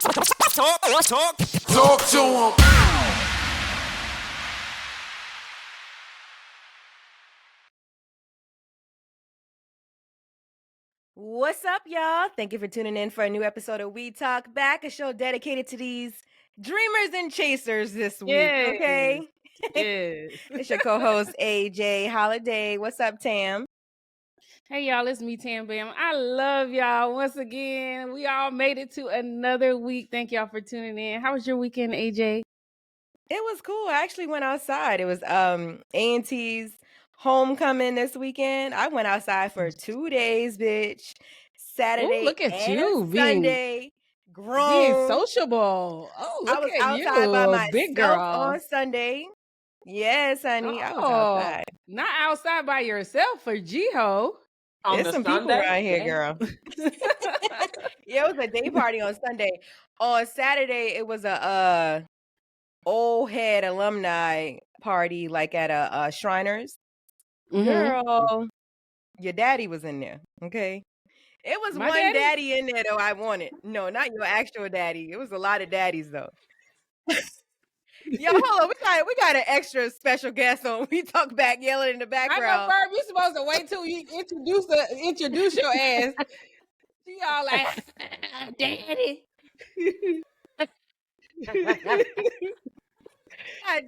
Talk to him. What's up, y'all? Thank you for tuning in for a new episode of We Talk Back, a show dedicated to these dreamers and chasers this week, okay? Yes. It's your co-host, AJ Holiday. What's up, Tam? Hey, y'all, it's me, Tam Bam. I love y'all once again. We all made it to another week. Thank y'all for tuning in. How was your weekend, AJ? It was cool. I actually went outside. It was A&T's homecoming this weekend. I went outside for 2 days, bitch. Saturday look at and you Sunday. being Grown. sociable. Oh, I look was at outside by you, big myself girl. on Sunday. Yes, honey. I was Oh, outside. not outside by yourself for G-Ho. There's some people around here, girl. Yeah, it was a day party on Sunday. On Saturday, it was a old head alumni party, like at a Shriners. Mhm. Girl, your daddy was in there. Okay, it was My one daddy? daddy in there though. I wanted. No, not your actual daddy. It was a lot of daddies though. Yo, hold on. We got an extra special guest on. We talk back yelling in the I know, background. Ferb, you supposed to wait till you introduce your ass. She all like, daddy. God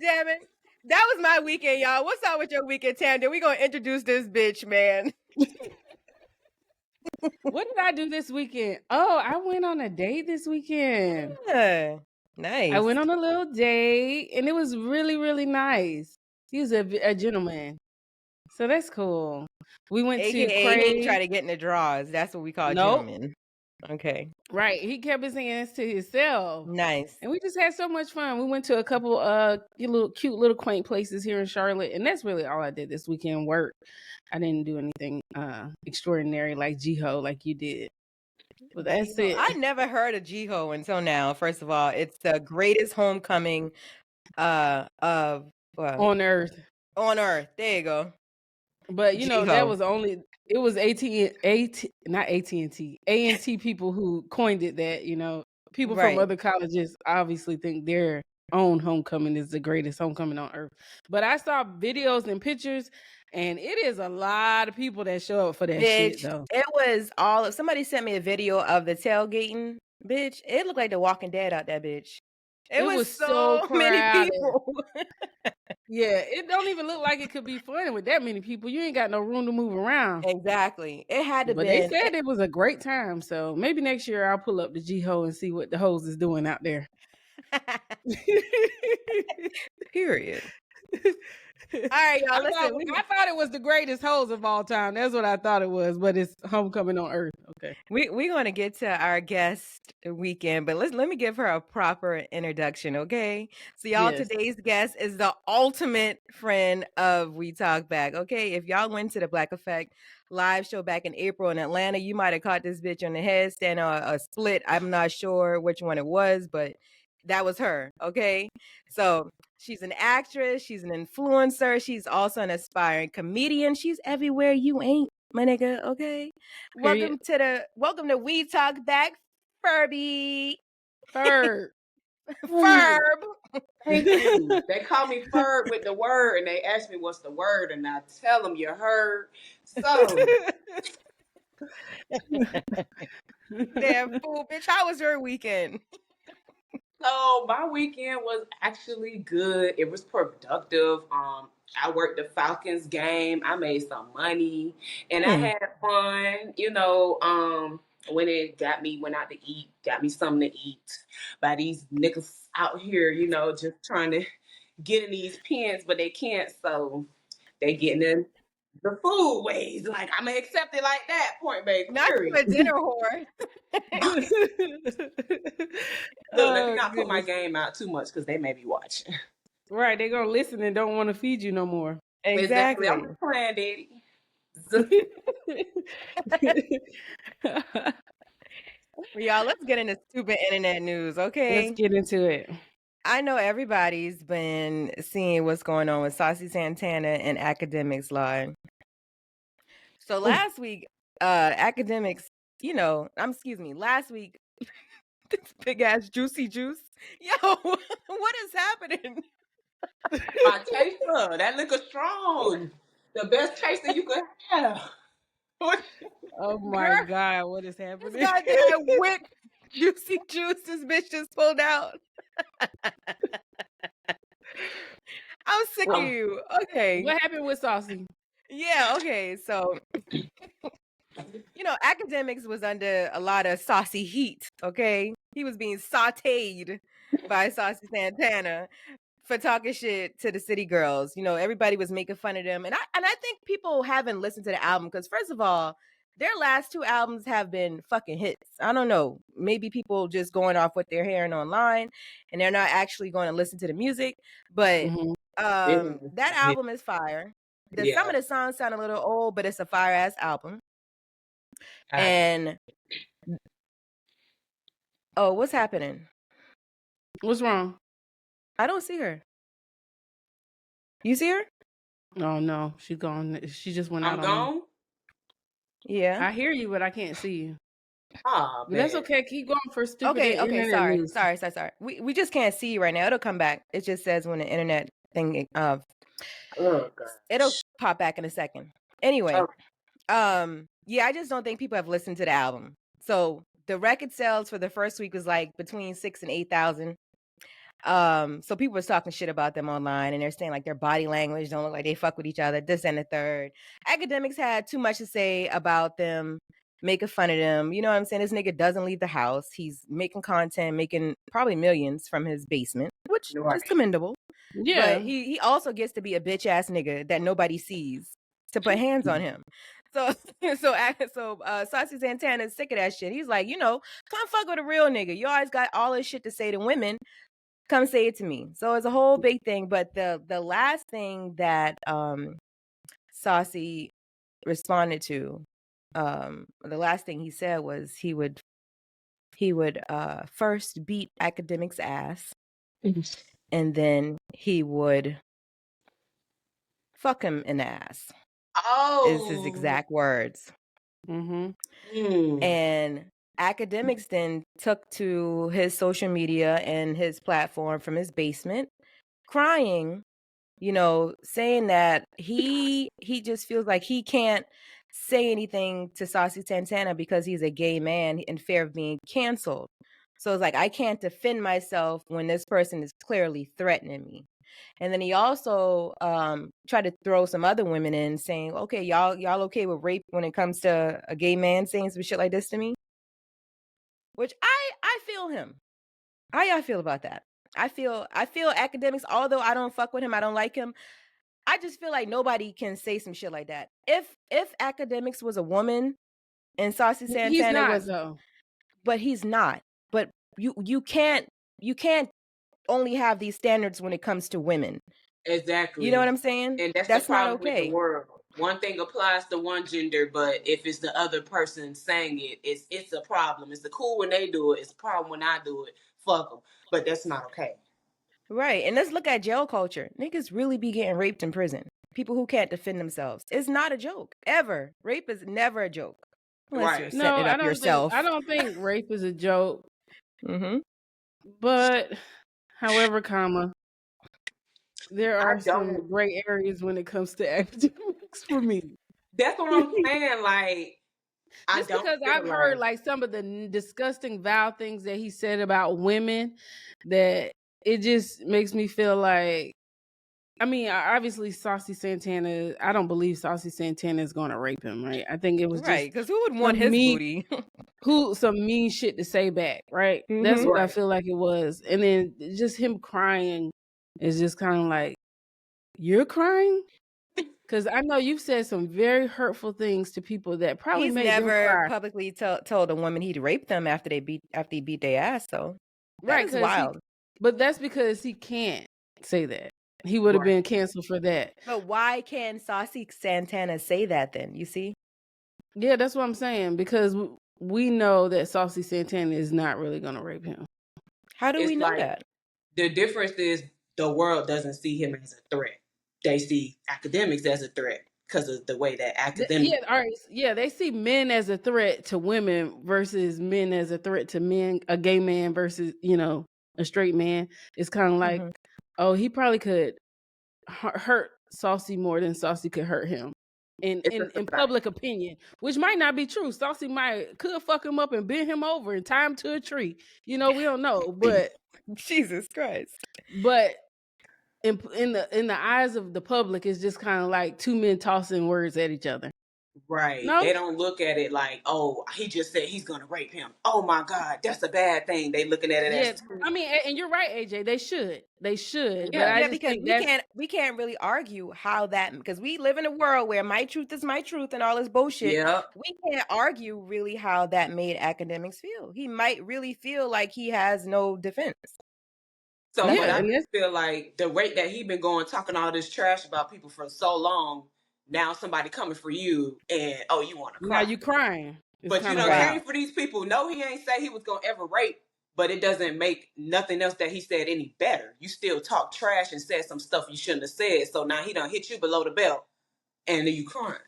damn it. That was my weekend, y'all. What's up with your weekend, Tam? We gonna introduce this bitch, man. What did I do this weekend? Oh, I went on a date this weekend. Yeah, nice. I went on a little date, and it was really, really nice. He was a gentleman, so that's cool. We went to AKA, he ain't try to get in the draws. That's what we call Nope. gentlemen. Okay. Right. He kept his hands to himself. Nice. And we just had so much fun. We went to a couple cute little quaint places here in Charlotte, and that's really all I did this weekend. Work. I didn't do anything extraordinary like G-Ho like you did. But that's G-Ho. it. I never heard of G-Ho until now. First of all, it's the greatest homecoming of On earth. on earth. There you go. But you know, that G-Ho. was only it was not AT&T, A&T people who coined it that, you know. People from Right. other colleges obviously think their own homecoming is the greatest homecoming on earth. But I saw videos and pictures, and it is a lot of people that show up for that shit Bitch, though. it was all of somebody sent me a video of the tailgating, bitch. It looked like The Walking Dead out that bitch. It was so many crowded. people. Yeah, it don't even look like it could be fun with that many people. You ain't got no room to move around. Exactly. It had to But be. they said it was a great time, so maybe next year I'll pull up the G-Ho and see what the Hoes is doing out there. Period. All right, y'all. Listen, I thought it was the greatest Hoes of all time. That's what I thought it was, but it's homecoming on Earth. Okay. we're going to get to our guest weekend, but let me give her a proper introduction, okay? So y'all, Yes. today's guest is the ultimate friend of We Talk Back, okay? If y'all went to the Black Effect live show back in April in Atlanta, you might have caught this bitch on the headstand or a split. I'm not sure which one it was, but that was her, okay? So she's an actress, she's an influencer, she's also an aspiring comedian. She's everywhere you ain't, my nigga, okay? Period. Welcome to We Talk Back, Ferby. Ferb. Ferb. Thank you. They call me Ferb with the word, and they ask me what's the word, and I tell them you heard. So, Damn fool, bitch. How was your weekend? so my weekend was actually good. It was productive. I worked the Falcons game. I made some money, and I had fun. You know, when it went out to eat, got me something to eat by these niggas out here. You know, just trying to get in these pens, but they can't. So they getting in the food ways. Like, I'm gonna accept it like that. Point blank. Not you a dinner whore. Look, let me not put my game out too much because they may be watching. Right, they're gonna listen and don't want to feed you no more. Exactly. I'm just playing, Daddy. Y'all, let's get into stupid internet news, okay? Let's get into it. I know everybody's been seeing what's going on with Saucy Santanna and Akademiks line. So last week, Akademiks, last week, Big ass juicy juice. Yo, what is happening? My chaser, that liquor strong. The best chaser you could have. Oh Girl, my God, what is this happening? goddamn whip juicy juice this bitch just pulled out. I'm sick of you. Okay. What happened with Saucy? Yeah, okay. So, Akademiks was under a lot of saucy heat, okay? He was being sauteed by Saucy Santana for talking shit to the city girls. Everybody was making fun of them. And I think people haven't listened to the album because first of all, their last two albums have been fucking hits. I don't know. Maybe people just going off what they're hearing online and they're not actually going to listen to the music. But Mhm. that album is fire. Some of the songs sound a little old, but it's a fire ass album. And oh, what's happening? What's wrong? I don't see her. You see her? Oh no, she's gone. She just went out I'm on me. gone. Yeah. I hear you, but I can't see you. Oh, But that's okay. Keep going for stupid Okay. internet news. Sorry. We just can't see you right now. It'll come back. It just says when the internet thing Oh, God. it'll pop back in a second. Anyway, Okay. yeah, I just don't think people have listened to the album. So the record sales for the first week was like between 6,000 and 8,000. So people was talking shit about them online and they're saying like their body language don't look like they fuck with each other, this and the third. Akademiks had too much to say about them, making fun of them. You know what I'm saying? This nigga doesn't leave the house. He's making content, making probably millions from his basement, which Right. is commendable. Yeah. But he also gets to be a bitch ass nigga that nobody sees to put hands on him. So Saucy Santana is sick of that shit. He's like, come fuck with a real nigga. You always got all this shit to say to women. Come say it to me. So it's a whole big thing. But the last thing that Saucy responded to, the last thing he said was he would first beat Akademiks' ass, and then he would fuck him in the ass. Is his exact words. Mm-hmm. And Akademiks then took to his social media and his platform from his basement, crying, saying that he just feels like he can't say anything to Saucy Santana because he's a gay man in fear of being canceled. So it's like I can't defend myself when this person is clearly threatening me. And then he also tried to throw some other women in, saying, "Okay, y'all okay with rape when it comes to a gay man saying some shit like this to me?" Which I feel him. How y'all feel about that? I feel Akademiks, although I don't fuck with him, I don't like him. I just feel like nobody can say some shit like that. If Akademiks was a woman and Saucy Santana He's not, was, though. but he's not. But you can't only have these standards when it comes to women. Exactly. You know what I'm saying? And that's not the problem okay. with the world. One thing applies to one gender, but if it's the other person saying it, it's a problem. It's the cool when they do it. It's a problem when I do it. Fuck them. But that's not okay. Right. And let's look at jail culture. Niggas really be getting raped in prison. People who can't defend themselves. It's not a joke. Ever. Rape is never a joke. Unless you're setting it up yourself. I don't think rape is a joke. Mm-hmm. But, however, there are some gray areas when it comes to academics for me. That's what I'm saying. Like, just because I've heard like some of the disgusting, vile things that he said about women, that it just makes me feel like. I mean, obviously, Saucy Santana. I don't believe Saucy Santana is going to rape him, right? I think it was right, because who would want his booty? Some mean shit to say back, right? Mm-hmm. That's what I feel like it was, and then just him crying is just kind of like, you're crying. Because I know you've said some very hurtful things to people that probably made them cry. He's never publicly told a woman he'd raped them after he beat their ass, though. That is wild. But that's because he can't say that. He would have been canceled for that. But why can Saucy Santana say that then? You see? Yeah, that's what I'm saying. Because we know that Saucy Santana is not really going to rape him. How do we know that? The difference is the world doesn't see him as a threat. They see Akademiks as a threat. because of the way that academic. Yeah, all right. Yeah, they see men as a threat to women versus men as a threat to men. A gay man versus a straight man. It's kind of like, oh, he probably could hurt Saucy more than Saucy could hurt him. In public opinion, which might not be true. Saucy could fuck him up and bend him over and tie him to a tree. We don't know, but Jesus Christ. But in the eyes of the public, it's just kind of like two men tossing words at each other. Right. No? They don't look at it like, oh, he just said he's gonna rape him. Oh my God, that's a bad thing. They looking at it as I mean, and you're right, AJ. They should. Yeah. But I just because think we can't really argue how that, because we live in a world where my truth is my truth and all this bullshit. Yeah. We can't argue really how that made Akademiks feel. He might really feel like he has no defense. So Yeah, but I and just feel like the rate that he been going talking all this trash about people for so long, now somebody coming for you and you want to cry. now you crying. But kinda caring for these people, no, he ain't say he was gonna ever rape, but it doesn't make nothing else that he said any better. You still talk trash and said some stuff you shouldn't have said. So now he done hit you below the belt, and then you crying.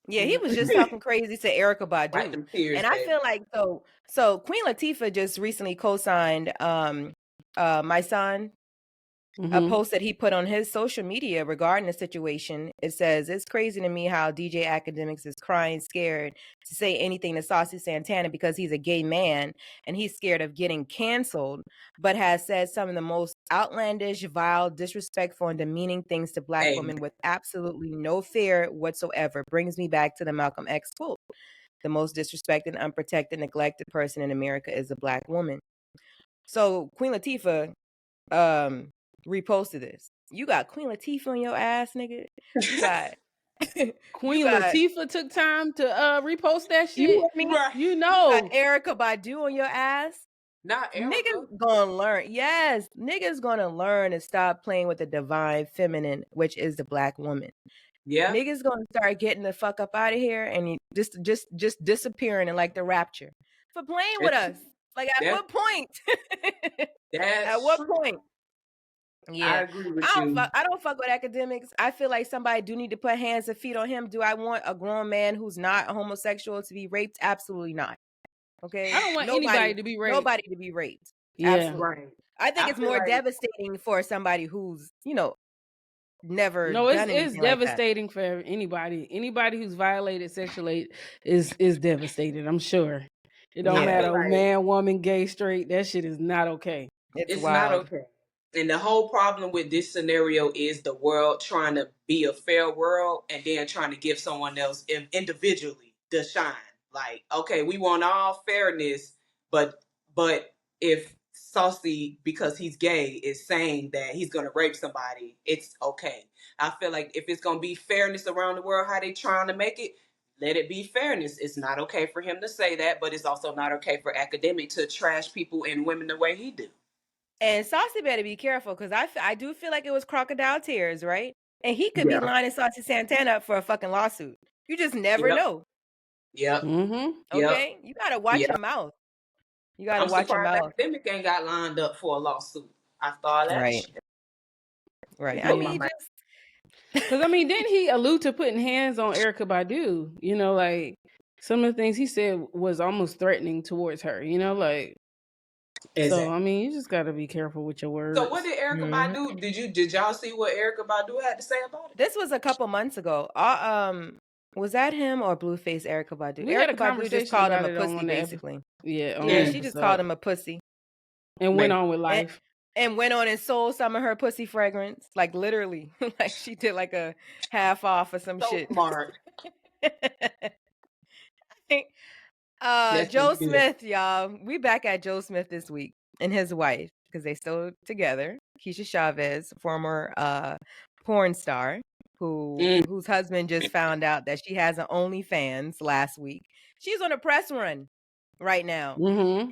Yeah, he was just talking crazy to Erykah Badu. Wipe them tears, And I baby. feel like so Queen Latifah just recently co-signed My Son, a post that he put on his social media regarding the situation. It says, "It's crazy to me how DJ Akademiks is crying scared to say anything to Saucy Santana because he's a gay man and he's scared of getting canceled, but has said some of the most outlandish, vile, disrespectful, and demeaning things to Black women with absolutely no fear whatsoever. Brings me back to the Malcolm X quote. The most disrespected, unprotected, neglected person in America is a Black woman." So Queen Latifah reposted this. You got Queen Latifah on your ass, nigga. You got Queen Latifah took time to repost that shit. You hear me? Right. You got Erykah Badu on your ass. Not Erykah. Niggas gonna learn. Yes, niggas gonna learn to stop playing with the divine feminine, which is the Black woman. Yeah. Niggas gonna start getting the fuck up out of here and just disappearing in like the rapture for playing with us. Like at what point? At what point? Yeah, I agree with you. I don't fuck with Akademiks. I feel like somebody do need to put hands and feet on him. Do I want a grown man who's not a homosexual to be raped? Absolutely not. Okay, I don't want anybody to be raped. Nobody to be raped. Yeah, absolutely. Right. I think it's more devastating for somebody who's never. No, done it's anything devastating for anybody. Anybody who's violated sexually is devastated. I'm sure. It don't matter, man, woman, gay, straight. That shit is not okay. It's not okay. And the whole problem with this scenario is the world trying to be a fair world and then trying to give someone else individually the shine. Like, okay, we want all fairness, but if Saucy, because he's gay, is saying that he's going to rape somebody, it's okay. I feel like if it's going to be fairness around the world, how they trying to make it, let it be fairness. It's not okay for him to say that, but it's also not okay for Akademiks to trash people and women the way he do. And Saucy better be careful because I do feel like it was crocodile tears, right? And he could be lining Saucy Santana up for a fucking lawsuit. You just never know. Yep. Okay? You got to watch your mouth. You got to watch your mouth. Akademiks ain't got lined up for a lawsuit. I thought that shit. Right. I mean, because didn't he allude to putting hands on Erykah Badu? Like some of the things he said was almost threatening towards her. Like. Exactly. So you just got to be careful with your words. So what did Erykah Badu? Did y'all see what Erykah Badu had to say about it? This was a couple months ago. Was that him or Blueface Erykah Badu? We had a conversation just called him about a pussy, basically. Yeah, she just called him a pussy. And went on with life. And went on and sold some of her pussy fragrance. Like literally. Like she did like a half off or some shit. Smart. Joe Smith, y'all. We back at Joe Smith this week and his wife, because they still together. Keisha Chavez, former porn star, whose husband just found out that she has an OnlyFans last week. She's on a press run right now.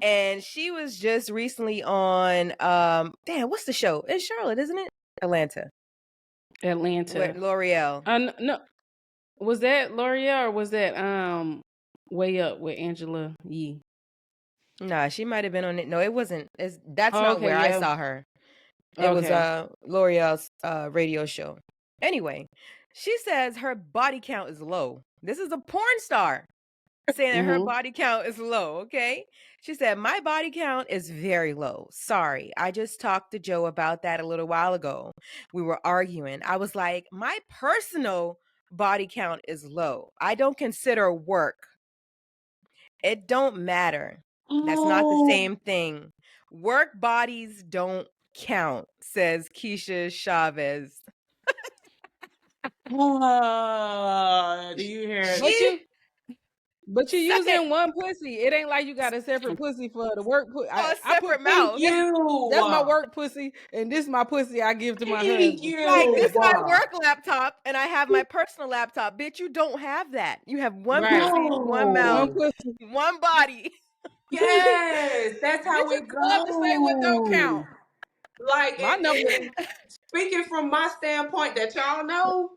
And she was just recently on what's the show? It's Charlotte, isn't it? Atlanta. With L'Oreal. No. Was that L'Oreal or was that Way Up with Angela Yee? Nah, she might have been on it. No, it wasn't. That's not where I saw her. It was L'Oreal's radio show. Anyway, She says her body count is low. This is a porn star saying that her body count is low, okay? She said, my body count is very low. Sorry. I just talked to Joe about that a little while ago. We were arguing. I was like, my personal body count is low. I don't consider work. It don't matter. That's not the same thing. Work bodies don't count, says Keisha Chavez. Do you hear? But you Suck it. using one pussy. It ain't like you got a separate pussy for the work. A I put separate Thank mouth. you. that's my work pussy, and this my pussy I give to my Thank husband. you. Like, this my work laptop, and I have my personal laptop. Bitch, you don't have that. You have one Right. pussy, one mouth, One pussy. one body. Yes, that's how Bitches it love to say what don't count. goes. Like, My number. and speaking from my standpoint, that y'all know,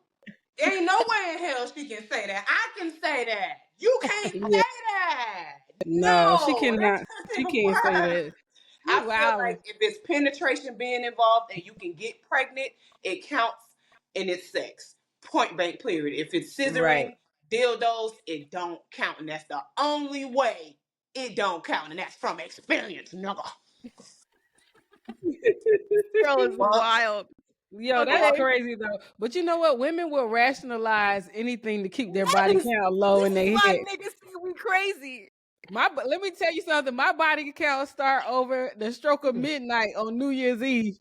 there ain't no way in hell she can say that. I can say that. You can't Yeah. say that. No, she No, that cannot. She doesn't can't say work. that. I You feel wildin'. like if it's penetration being involved and you can get pregnant, it counts and it's sex. Point blank, period. If it's Right. scissoring, dildos, it don't count. And that's the only way it don't count. And that's from experience, nigga. Girl is wild. Yo, that's Okay. crazy though. But you know what? Women will rationalize anything to keep their body Yes. count low This in is their why head. niggas think we crazy. Let me tell you something. My body count start over the stroke of midnight on New Year's Eve.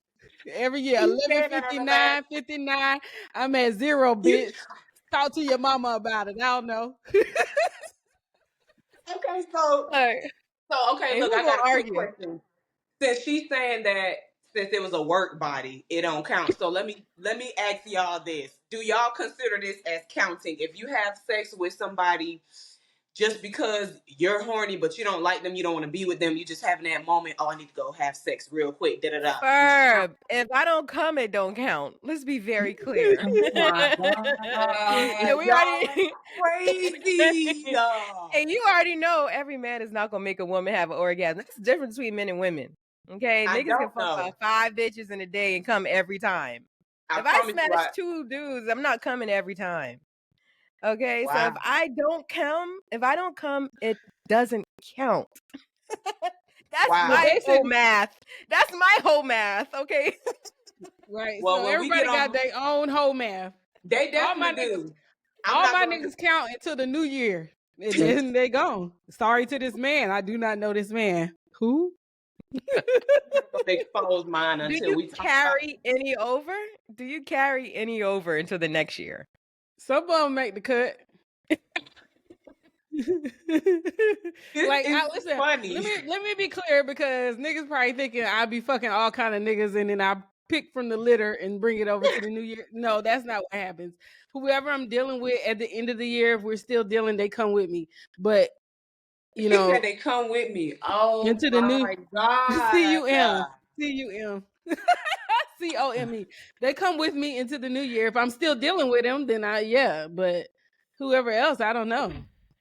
Every year, You said that on the 11:59, last. 59. I'm at zero, bitch. Talk to your mama about it. I don't know. Okay, so Like, okay, and look, who I got gonna a quick argue? question. Since she's saying that since it was a work body, it don't count. So let me ask y'all this. Do y'all consider this as counting? If you have sex with somebody just because you're horny but you don't like them, you don't want to be with them, you just having that moment, oh, I need to go have sex real quick, da da da. Ferb, if I don't come, it don't count. Let's be very clear. Oh my And God. we Y'all already crazy. and you already know every man is not gonna make a woman have an orgasm. That's the difference between men and women. Okay, I niggas can don't fuck know. about 5 bitches in a day and come every time. I If I promise you smash 2 dudes, I'm not coming every time. Okay, so wow. if I don't come, it doesn't count. That's Well, Wow. my whole basically, math. That's my whole math. Okay. right. Well, So when we get everybody got on, their own whole math. they All my definitely niggas, do. I'm all not my gonna niggas count until the new year. And then they gone. Sorry to this man. I do not know this man. Who? expose mine Do until you we talk about carry any over? Do you carry any over into the next year? Some of them make the cut. this Like, is listen, funny. let me be clear because niggas probably thinking I be fucking all kind of niggas and then I pick from the litter and bring it over to the new year. No, that's not what happens. Whoever I'm dealing with at the end of the year, if we're still dealing, they come with me. But you She know, said they come with me. Oh into the new my God. CUM, CUM, COME, they come with me into the new year. If I'm still dealing with them, then yeah. But whoever else, I don't know.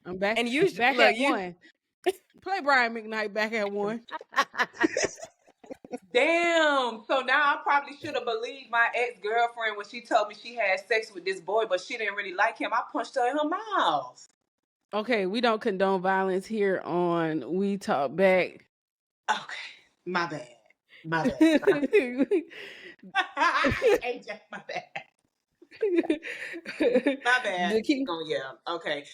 I'm And you back look, at one. Play Brian McKnight back at one. Damn. So now I probably should have believed my ex-girlfriend when she told me she had sex with this boy, but she didn't really like him. I punched her in her mouth. Okay, we don't condone violence here on We Talk Back. Okay. My bad. My bad. AJ, my bad. My bad. The key- Oh yeah. Okay.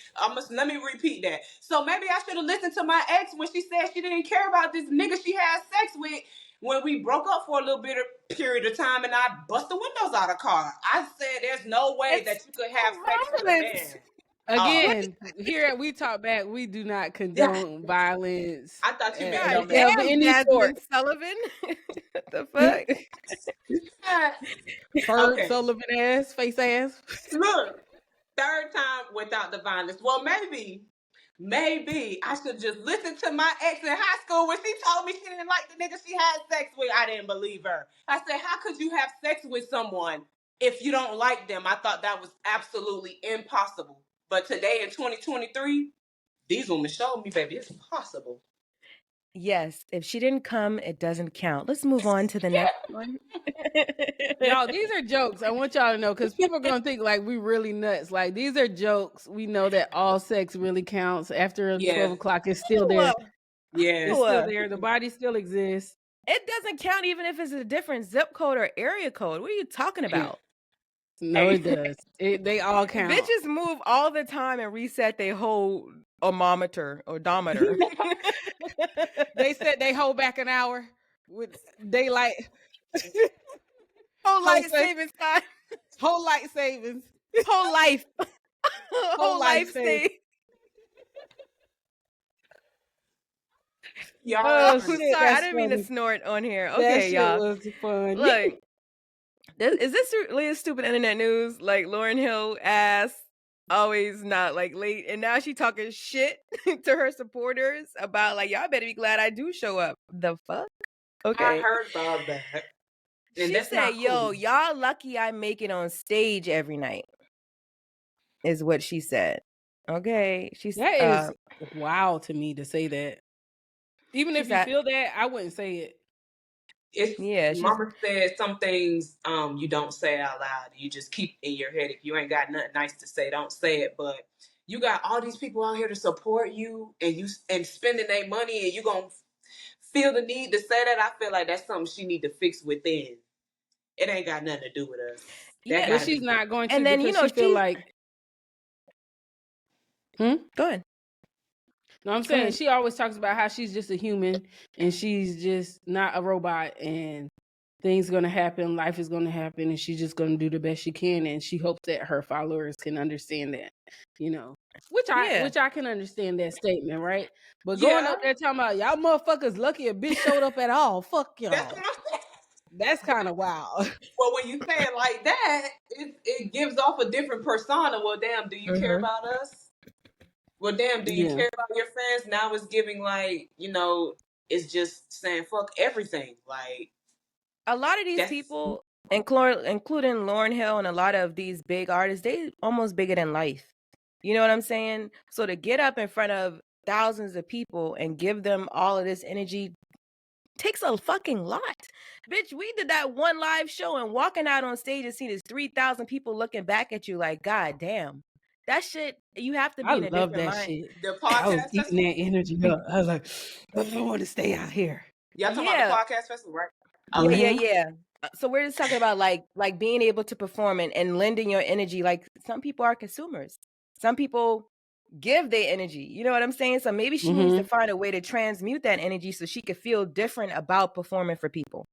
Let me repeat that. So maybe I should have listened to my ex when she said she didn't care about this nigga she had sex with when we broke up for a little bit of period of time and I bust the windows out of the car. I said there's no way that it's you could have sex with a violence. man. Oh. Again, here at We Talk Back, we do not Yeah. condone violence I thought you meant God dumb of damn, any sort. Jasmine Sullivan. What the fuck? Ferb Okay. Sullivan ass, face ass. Look. Third time without the violence. Well, maybe I should just listen to my ex in high school when she told me she didn't like the nigga she had sex with. I didn't believe her. I said, how could you have sex with someone if you don't like them? I thought that was absolutely impossible. But today in 2023, these women showed me, baby, it's possible. Yes, if she didn't come, it doesn't count. Let's move on to the next one. Y'all, these are jokes. I want y'all to know, because people are gonna think like we really nuts. Like, these are jokes. We know that all sex really counts. After 12 o'clock, it's still there. Yes. It's still there. The body still exists. It doesn't count even if it's a different zip code or area code. What are you talking about? No, it does. They all count. Bitches move all the time and reset their whole odometer. They said they hold back an hour with daylight. Whole life savings time. Whole life savings. Whole life. Whole life savings. Y'all, Oh, shit, sorry, I that's didn't mean to funny. snort on here. That Okay, shit y'all. was fun. Look, is this really a stupid internet news? Like Lauryn Hill ass always not like late, and now she talking shit to her supporters about like y'all better be glad I do show up. The fuck? Okay. I heard about that. And She that's said, not "Yo, cool. y'all lucky I make it on stage every night." Is what she said. Okay, That is wild to me to say that. Even if you feel that, I wouldn't say it. Mama said some things you don't say out loud. You just keep in your head. If you ain't got nothing nice to say, don't say it. But you got all these people out here to support you, and spending their money, and you gonna feel the need to say that. I feel like that's something she need to fix within. It ain't got nothing to do with us. Yeah, but she's not going to, and then, because she feel like. Go ahead. No, I'm saying she always talks about how she's just a human and she's just not a robot, and things gonna happen, life is gonna happen, and she's just gonna do the best she can, and she hopes that her followers can understand that, which I can understand that statement, right? But going up there talking about y'all motherfuckers lucky a bitch showed up at all, fuck y'all. That's kind of wild. Well, when you say it like that, it gives off a different persona. Well, damn, do you care about us? Well, damn, do you care about your fans? Now it's giving like, it's just saying fuck everything. Like, a lot of these people, including Lauryn Hill and a lot of these big artists, they almost bigger than life. You know what I'm saying? So to get up in front of thousands of people and give them all of this energy takes a fucking lot. Bitch, we did that one live show and walking out on stage and seeing this 3,000 people looking back at you like, God damn. That shit, you have to be in a different mind. Shit. I was eating that energy up. I was like, I want to stay out here. Y'all talking about the podcast festival, right? Yeah. So we're just talking about like being able to perform and lending your energy. Like some people are consumers. Some people give their energy. You know what I'm saying? So maybe she needs to find a way to transmute that energy so she could feel different about performing for people.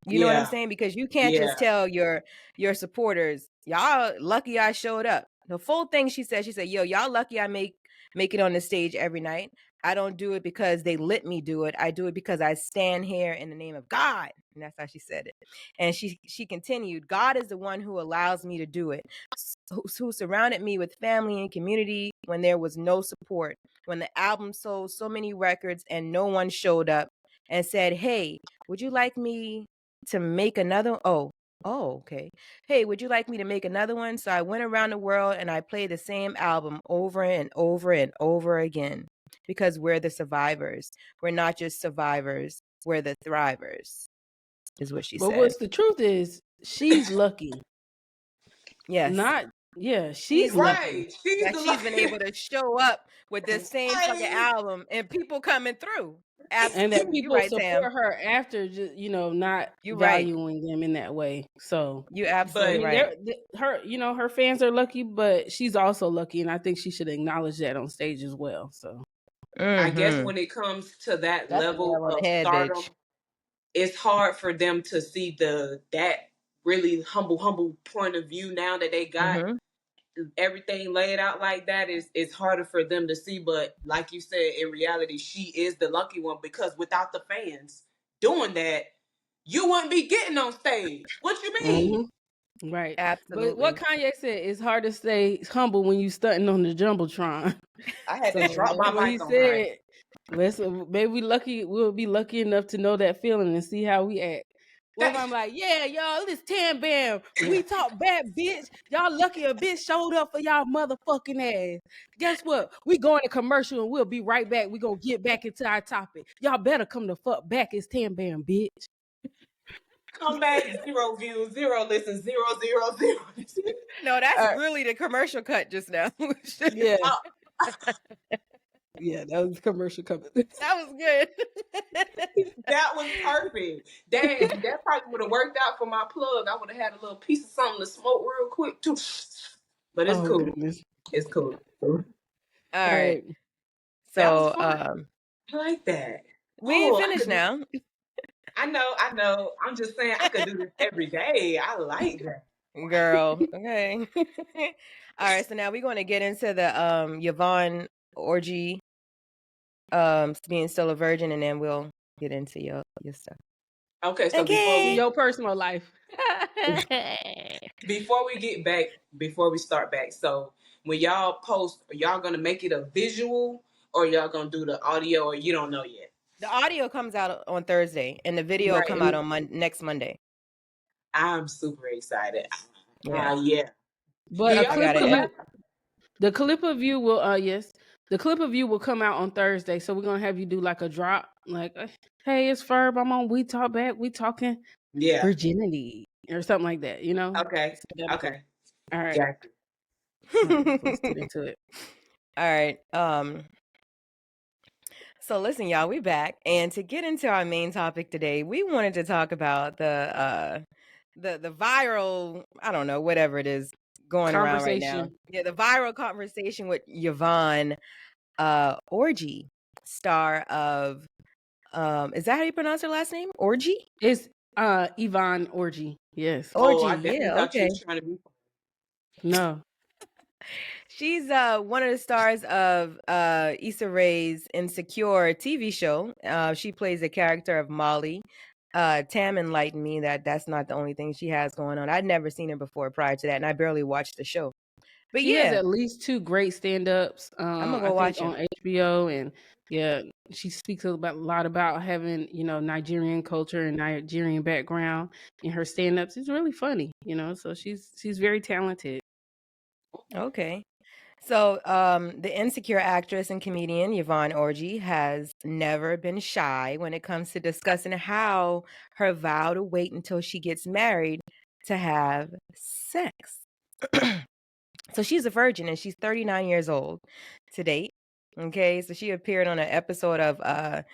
You know what I'm saying? Because you can't just tell your supporters, y'all lucky I showed up. The full thing she said, yo, y'all lucky I make it on the stage every night. I don't do it because they let me do it. I do it because I stand here in the name of God. And that's how she said it. And she continued, God is the one who allows me to do it, who surrounded me with family and community when there was no support, when the album sold so many records and no one showed up and said, hey, would you like me to make another? Okay. Hey, would you like me to make another one? So I went around the world and I played the same album over and over and over again because we're the survivors. We're not just survivors. We're the thrivers, is what she said. But what's the truth is, she's lucky. Yes. She's lucky. She's been able to show up with this same fucking album and people coming through. Absolutely. And that people support her after just, not valuing them in that way. So you absolutely right. Her fans are lucky, but she's also lucky, and I think she should acknowledge that on stage as well. So I guess when it comes to that level of stardom, it's hard for them to see that really humble point of view now that they got everything laid out like that. It's harder for them to see, but like you said, in reality, she is the lucky one, because without the fans doing that, you wouldn't be getting on stage. What you mean? Right. Absolutely. But what Kanye said, it's hard to stay humble when you stunting on the Jumbotron. I had to drop my mic on her. Listen, maybe we'll be lucky enough to know that feeling and see how we act. Well, if I'm like, yeah, y'all, this Tam Bam, we talk bad, bitch. Y'all lucky a bitch showed up for y'all motherfucking ass. Guess what? We going to commercial and we'll be right back. We gonna get back into our topic. Y'all better come the fuck back. It's Tam Bam, bitch. Come back, 0 views, 0 listens, 0, 0, 0. No, that's All right. really the commercial cut just now. Yeah. Oh, Yeah, that was commercial coming. That was good. that was perfect. Dang, that probably would have worked out for my plug. I would have had a little piece of something to smoke real quick too. But it's Oh cool. goodness. It's cool. All All right. right. That was So fun. I like that. we ain't Oh, I finished could do. now. I know. I'm just saying I could do this every day. I like that. Girl. Okay. All right, so now we're going to get into the Yvonne Orji being still a virgin, and then we'll get into your stuff. Okay, so Okay. Your personal life. before we start back, so when y'all post, are y'all gonna make it a visual or y'all gonna do the audio or you don't know yet? The audio comes out on Thursday, and the video will come out on next Monday. I'm super excited. Yeah. Yeah. But Do a y'all I clip got of it. you, the clip of you will yes. The clip of you will come out on Thursday. So we're gonna have you do like a drop, like, hey, it's Ferb. I'm on We Talk Back. We talking Yeah. virginity or something like that, you know? Okay. So Okay. All right. Got All right. So let's get into it. All right. So listen, y'all, we back, and to get into our main topic today, we wanted to talk about the viral, I don't know, whatever it is going around right now. Conversation. Yeah, the viral conversation with Yvonne Orji, star of is that how you pronounce her last name? Orji? It's Yvonne Orji. Yes. Oh, I Orji, definitely yeah, thought you okay. was trying to be. No. She's one of the stars of Issa Rae's Insecure TV show. She plays the character of Molly. Tam enlightened me that that's not the only thing she has going on. I'd never seen her before prior to that, and I barely watched the show. But She has yeah, at least 2 great stand-ups. I'm gonna I go think watch on them. HBO, and yeah, she speaks a lot about having, Nigerian culture and Nigerian background in her stand-ups. It's really funny, so she's very talented. Okay. So, the Insecure actress and comedian Yvonne Orji has never been shy when it comes to discussing how her vow to wait until she gets married to have sex. So she's a virgin and she's 39 years old to date. Okay, so she appeared on an episode of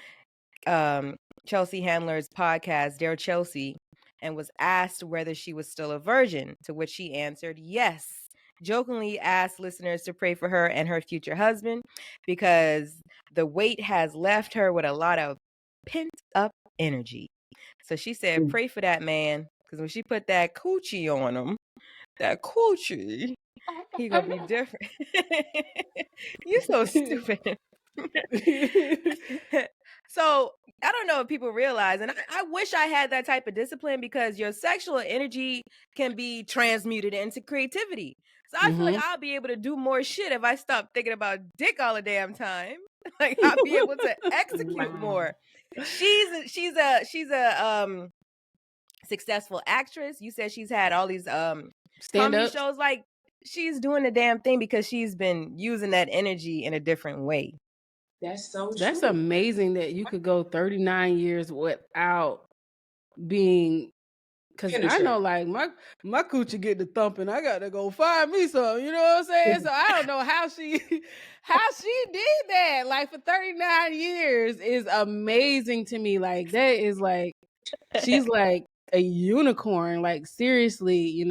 Chelsea Handler's podcast, Dear Chelsea, and was asked whether she was still a virgin, to which she answered yes. Jokingly asked listeners to pray for her and her future husband because the weight has left her with a lot of pent up energy. So she said, pray for that man, because when she put that coochie on him, that coochie, he gonna be different. You so stupid. So I don't know if people realize, and I wish I had that type of discipline because your sexual energy can be transmuted into creativity. So I feel like I'll be able to do more shit if I stop thinking about dick all the damn time. Like I'll be able to execute more. She's a successful actress. You said she's had all these comedy Stand-ups. shows. Like she's doing the damn thing because she's been using that energy in a different way. That's so true. That's amazing that you could go 39 years without being, because I know, like, my coochie get the thumping. I got to go find me some. You know what I'm saying? So I don't know how she did that. Like, for 39 years is amazing to me. Like, that is like, she's like a unicorn. Like, seriously,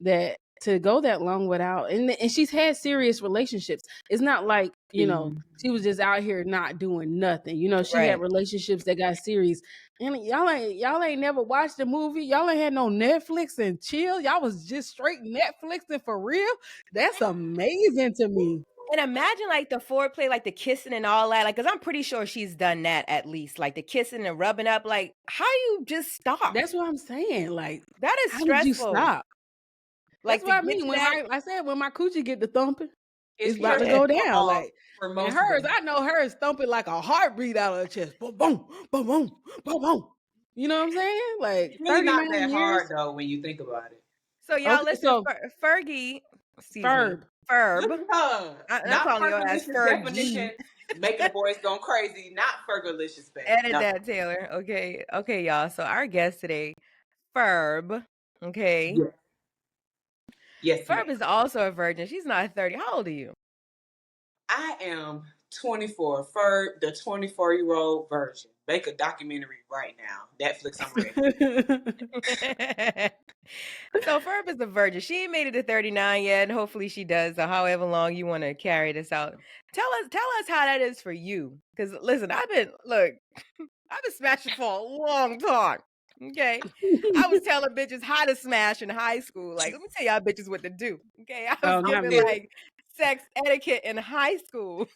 that to go that long without, and she's had serious relationships. It's not like, she was just out here not doing nothing. She had relationships that got serious. And y'all ain't never watched a movie. Y'all ain't had no Netflix and chill. Y'all was just straight Netflixing for real. That's amazing to me. And imagine like the foreplay, like the kissing and all that. Like, because I'm pretty sure she's done that at least. Like the kissing and rubbing up. Like, how you just stop? That's what I'm saying. Like, that is how stressful. did you stop? Like, that's what I mean. When my coochie get the thumping, it's about to go down. Like, and hers, I know hers thumping like a heartbeat out of her chest. Boom, boom, boom, boom, boom, boom. You know what I'm saying? Like, it's really not that years. hard though when you think about it. So y'all listen, Fergie, Ferb. I'm calling your ass Fergie. Making the boys go crazy, not Fergalicious. Edit that, Taylor. Okay, y'all. So our guest today, Ferb. Okay. Yes, yes, ma'am. Ferb is also a virgin. She's not 30. How old are you? I am 24. Ferb, the 24-year-old virgin. Make a documentary right now. Netflix, I'm ready. So Ferb is a virgin. She ain't made it to 39 yet, and hopefully she does, or however long you want to carry this out. Tell us how that is for you. Because listen, I've been smashing for a long time. Okay. I was telling bitches how to smash in high school. Like, let me tell y'all bitches what to do. Okay. I was Oh, not giving me. like sex etiquette in high school.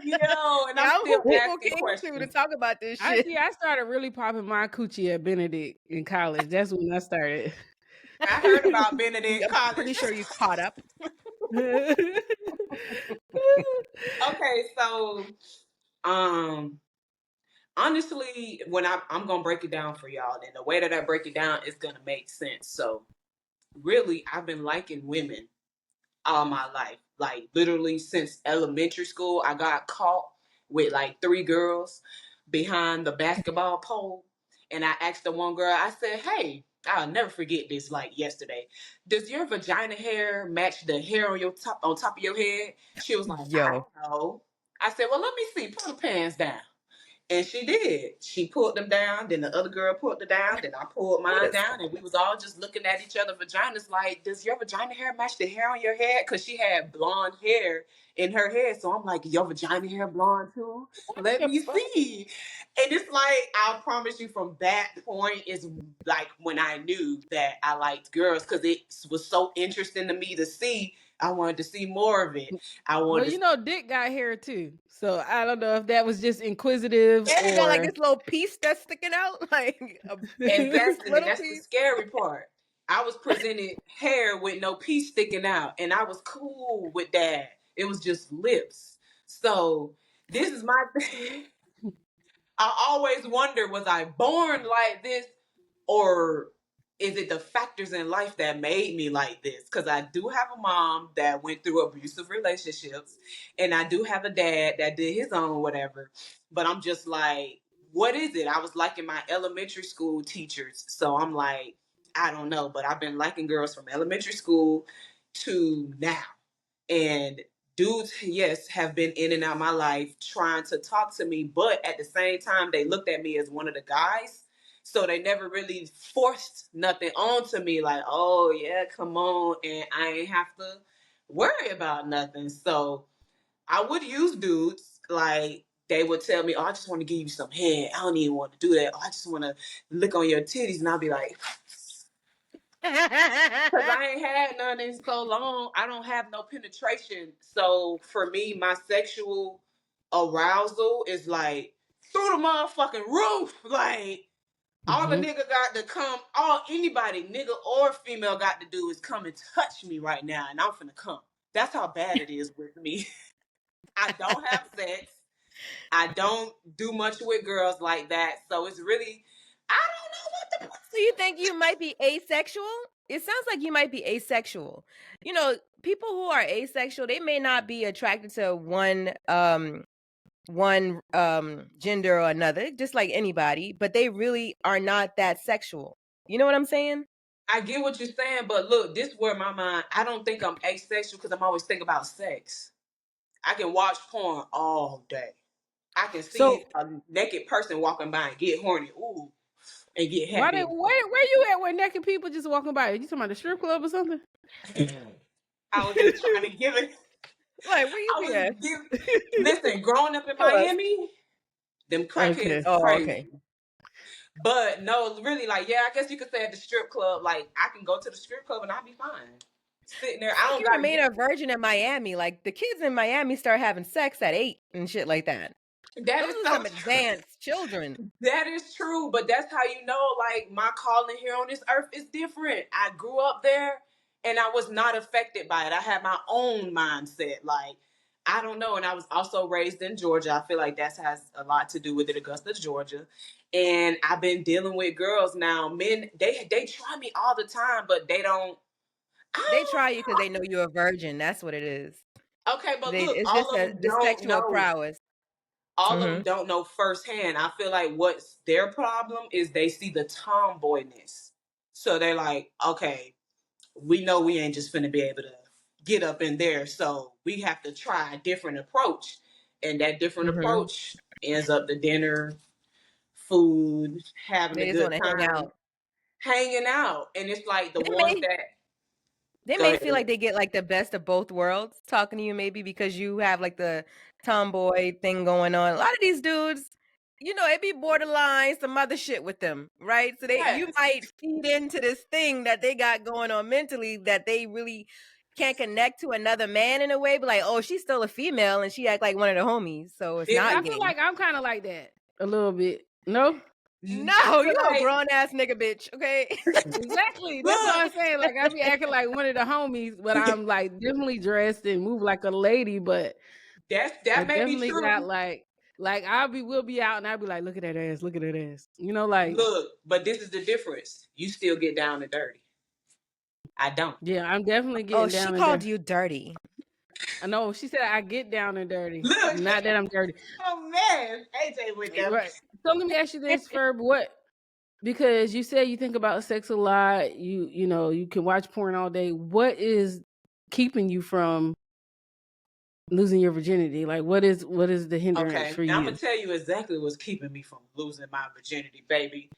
Yo, and I'm Y'all still who people asking came to questions. talk about this I shit. see. I started really popping my coochie at Benedict in college. That's when I started. I heard about Benedict I'm College. pretty sure you caught up. Okay, so honestly, when I'm gonna break it down for y'all, and the way that I break it down is gonna make sense. So really, I've been liking women all my life. Like literally since elementary school, I got caught with like 3 girls behind the basketball pole. And I asked the one girl, I said, hey, I'll never forget this like yesterday. Does your vagina hair match the hair on top of your head? She was like, I Yo. don't know. I said, well, let me see. Put the pants down. And she did. She pulled them down. Then the other girl pulled them down. Then I pulled What mine is down. And we was all just looking at each other vaginas like, does your vagina hair match the hair on your head? Because she had blonde hair in her head. So I'm like, your vagina hair blonde too? Let the me fuck? see. And it's like, I promise you from that point is like when I knew that I liked girls because it was so interesting to me to see. I wanted to see more of it. I Well, wanted you to know, Dick got hair too. So I don't know if that was just inquisitive And it got like or. this little piece that's sticking out, like a big piece, Exactly. little That's the piece. scary part. I was presented hair with no piece sticking out, and I was cool with that. It was just lips. So this is my thing. I always wonder, was I born like this, or is it the factors in life that made me like this? Because I do have a mom that went through abusive relationships, and I do have a dad that did his own whatever. But I'm just like, what is it? I was liking my elementary school teachers, so I'm like, I don't know. But I've been liking girls from elementary school to now, and dudes, yes, have been in and out my life trying to talk to me, but at the same time, they looked at me as one of the guys. So they never really forced nothing onto me, like, oh yeah, come on, and I ain't have to worry about nothing. So I would use dudes like they would tell me, oh, I just want to give you some head. I don't even want to do that. Oh, I just want to lick on your titties, and I'll be like, because I ain't had none in so long, I don't have no penetration. So for me, my sexual arousal is like through the motherfucking roof. Like all the nigga got to come, all anybody, nigga or female, got to do is come and touch me right now, and I'm finna come. That's how bad it is with me. I don't have sex. I don't do much with girls like that. So it's really, I don't know what the. So you think you might be asexual? It sounds like you might be asexual. You know, people who are asexual, they may not be attracted to one gender or another, just like anybody, but they really are not that sexual. You know what I'm saying? I get what you're saying, but look, this is where my mind, I don't think I'm asexual because I'm always thinking about sex. I can watch porn all day. I can see So a naked person walking by and get horny, ooh, and get why happy. did where you at where naked people just walking by? You talking about the strip club or something? I was just trying to give it, Like, where you I be was at? giving, listen, growing up in Tell us. Miami, them crackheads Okay. Oh, crazy. okay. But no, really, like, yeah, I guess you could say at the strip club, like, I can go to the strip club and I'll be fine. Sitting there, I I think don't you got to remain get, a virgin in Miami. Like the kids in Miami start having sex at 8 and shit like that. that Those is are so some true. advanced children. That is true, but that's how you know, like, my calling here on this earth is different. I grew up there and I was not affected by it. I had my own mindset. Like, I don't know. And I was also raised in Georgia. I feel like that has a lot to do with it, Augusta, Georgia. And I've been dealing with girls now. Men, they try me all the time, but they don't. They I try you because they know you're a virgin. That's what it is. don't. Okay, but look, It's all just of them the don't sexual know. prowess. All of them Mm-hmm. don't know firsthand. I feel like what's their problem is they see the tomboyness. So they're like, okay, we know we ain't just finna be able to get up in there. So we have to try a different approach. And that different Mm-hmm. approach ends up the dinner, food, having They a just good want to hang time, out. hanging out. And it's like the They ones may that they go may ahead. feel like they get like the best of both worlds talking to you, maybe because you have like the tomboy thing going on. A lot of these dudes, it be borderline some other shit with them, right? So you Yes. might feed into this thing that they got going on mentally that they really can't connect to another man in a way, but like, oh, she's still a female and she act like one of the homies, so it's If But not I gay. feel like I'm kind of like that a little bit. No, No, I feel you a like, grown ass nigga, bitch. Okay. exactly. That's what look, I'm saying. Like I be acting like one of the homies, but I'm like definitely dressed and move like a lady. But I that may be definitely got true. like we'll be out and I'll be like, look at that ass, look at that ass. Like Look, but this is the difference. You still get down and dirty. I don't. yeah, I'm definitely Oh, getting she down and called dirty. you dirty. I know she said I get down and dirty. Look, Not that I'm dirty. oh man, AJ with them. Right. So let me ask you this, Ferb. Because you said you think about sex a lot, you can watch porn all day. What is keeping you from losing your virginity? Like what is the hindrance Okay, for I'm gonna you? tell you exactly what's keeping me from losing my virginity, baby.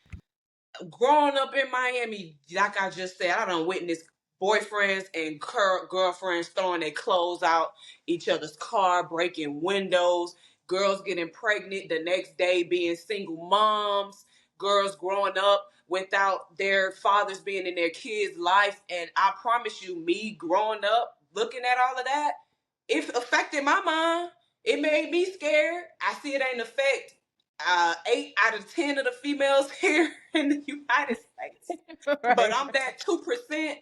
Growing up in Miami, like I just said, I done witnessed boyfriends and girlfriends throwing their clothes out each other's car, breaking windows, girls getting pregnant the next day, being single moms, girls growing up without their fathers being in their kids' life. And I promise you, me growing up, looking at all of that, it affected my mind. It made me scared. I see it ain't affect 8 out of 10 of the females here in the United States. But Right. I'm that 2%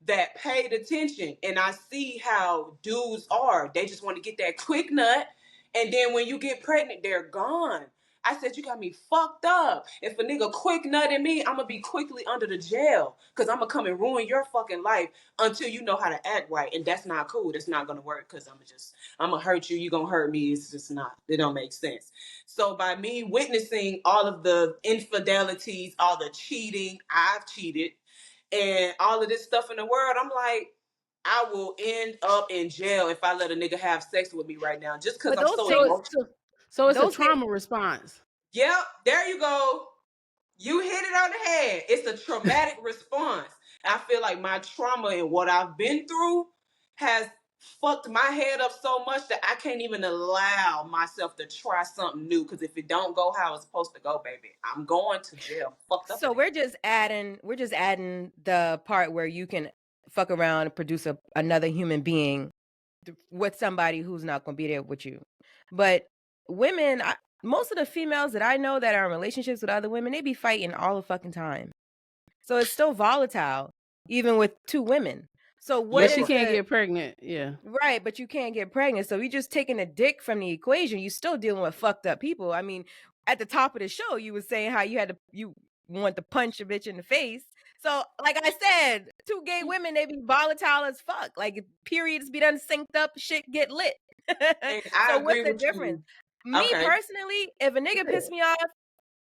that paid attention. And I see how dudes are. They just want to get that quick nut. And then when you get pregnant, they're gone. I said, you got me fucked up. If a nigga quick nutting me, I'm going to be quickly under the jail. Because I'm going to come and ruin your fucking life until you know how to act right. And that's not cool. That's not going to work because I'm going to hurt you. You're going to hurt me. It's just not. It don't make sense. So by me witnessing all of the infidelities, all the cheating, I've cheated, and all of this stuff in the world, I'm like, I will end up in jail if I let a nigga have sex with me right now, just because But I'm those so So things, it's emotional. so it's a those things, trauma response. Yep, there you go. You hit it on the head. It's a traumatic response. I feel like my trauma and what I've been through has fucked my head up so much that I can't even allow myself to try something new. Because if it don't go how it's supposed to go, baby, I'm going to jail. I'm fucked up in so we're just adding the part where you can fuck around and produce another human being with somebody who's not going to be there with you. But women, most of the females that I know that are in relationships with other women, they be fighting all the fucking time. So it's still volatile, even with two women. So what But yeah, she is can't the get pregnant. Yeah. right? But you can't get pregnant. So you just taking a dick from the equation. You still dealing with fucked up people. I mean, at the top of the show, you was saying how you want to punch a bitch in the face. So, like I said, two gay women, they be volatile as fuck. Like if periods be done synced up, shit get lit. and I So what's agree the with difference? you. Me Okay. personally, if a nigga piss me off,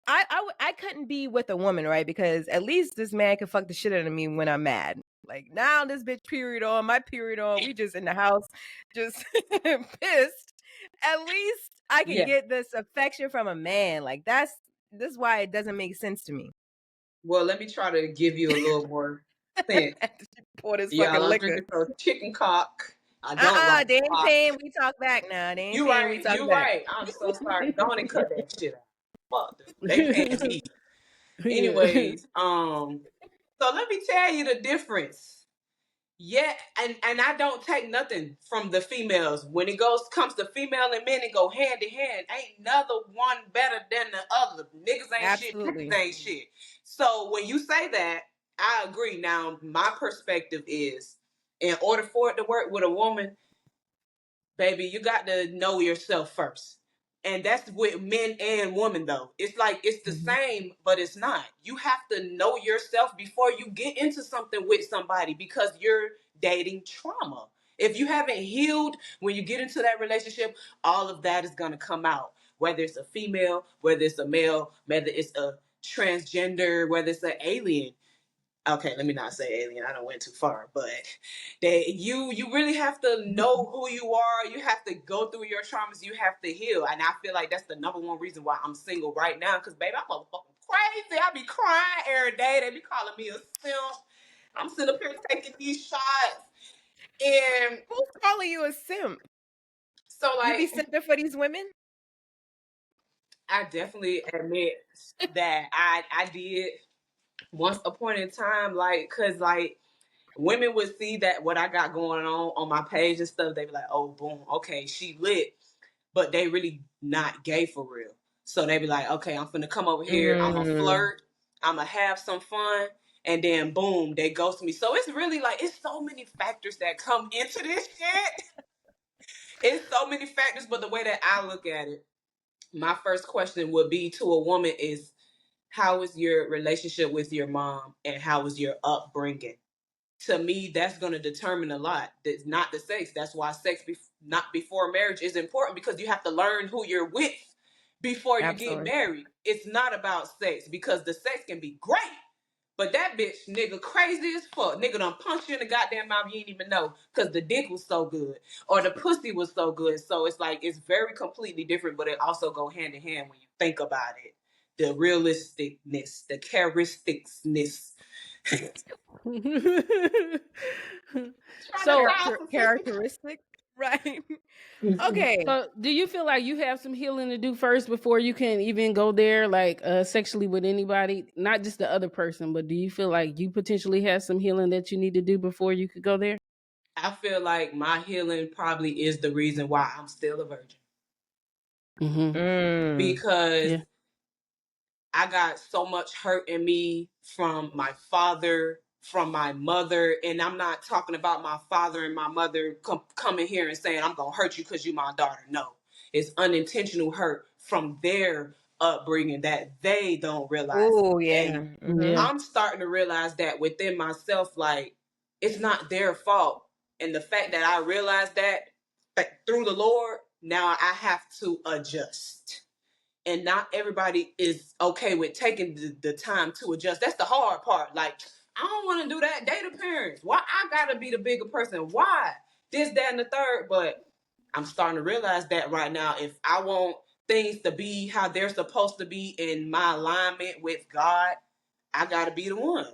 I couldn't be with a woman, right? Because at least this man can fuck the shit out of me when I'm mad. Like now this bitch period on, my period on, we just in the house, just pissed. At least I can Yeah. get this affection from a man. Like this is why it doesn't make sense to me. Well, let me try to give you a little more sense. Pour this fucking Y'all, I'm liquor. drinking some chicken cock. I don't like They ain't cock. paying, we talk back now. They ain't You paying, we right. talk You back. right. I'm so sorry. Go on and cut that shit out. Fuck them. They paying me. Yeah. Anyways, so let me tell you the difference. Yeah, and I don't take nothing from the females. When it comes to female and men, it go hand in hand. Ain't another one better than the other. Niggas ain't shit, Absolutely. niggas ain't shit. So when you say that, I agree. Now, my perspective is in order for it to work with a woman, baby, you got to know yourself first. And that's with men and women, though. It's like it's the Mhm. same, but it's not. You have to know yourself before you get into something with somebody because you're dating trauma. If you haven't healed when you get into that relationship, all of that is going to come out. Whether it's a female, whether it's a male, whether it's a transgender, whether it's an alien. okay, let me not say alien. I don't went too far, but that you really have to know who you are. You have to go through your traumas. You have to heal, and I feel like that's the number one reason why I'm single right now. Because baby, I'm motherfucking crazy. I be crying every day. They be calling me a simp. I'm sitting up here taking these shots, and Who's calling you a simp? so You be like simping for these women? I definitely admit that I did once upon a time, like, cause like women would see that what I got going on my page and stuff, they be like, oh boom, okay, she lit, but they really not gay for real. So they be like, okay, I'm finna come over here, I'm gonna flirt, I'm gonna have some fun, and then boom, they ghost me. So it's really like it's so many factors that come into this shit. It's so many factors, but the way that I look at it, my first question would be to a woman is, how is your relationship with your mom and how was your upbringing? To me, that's going to determine a lot. That's not the sex. That's why sex not before marriage is important, because you have to learn who you're with before you get Absolutely. married. It's not about sex, because the sex can be great, but that bitch nigga crazy as fuck. Nigga done punch you in the goddamn mouth, you ain't even know, because the dick was so good or the pussy was so good. So it's like it's very completely different, but it also go hand in hand when you think about it. The realisticness, the characteristicsness. Trying to So, sound sophisticated. Characteristic, right? Okay. so do you feel like you have some healing to do first before you can even go there, like sexually with anybody, not just the other person, but do you feel like you potentially have some healing that you need to do before you could go there? I feel like my healing probably is the reason why I'm still a virgin, Mm. because Yeah. I got so much hurt in me from my father, from my mother, and I'm not talking about my father and my mother coming here and saying I'm gonna hurt you because you're my daughter. No, it's unintentional hurt from their upbringing that they don't realize. Oh, yeah. And Mm-hmm. Yeah. I'm starting to realize that within myself, like it's not their fault. And the fact that I realized that through the Lord, now I have to adjust, and not everybody is okay with taking the time to adjust. That's the hard part. Like, I don't want to do that. Date the parents. Why I gotta be the bigger person? Why? This, that, and the third. But I'm starting to realize that right now, if I want things to be how they're supposed to be in my alignment with God, I gotta be the one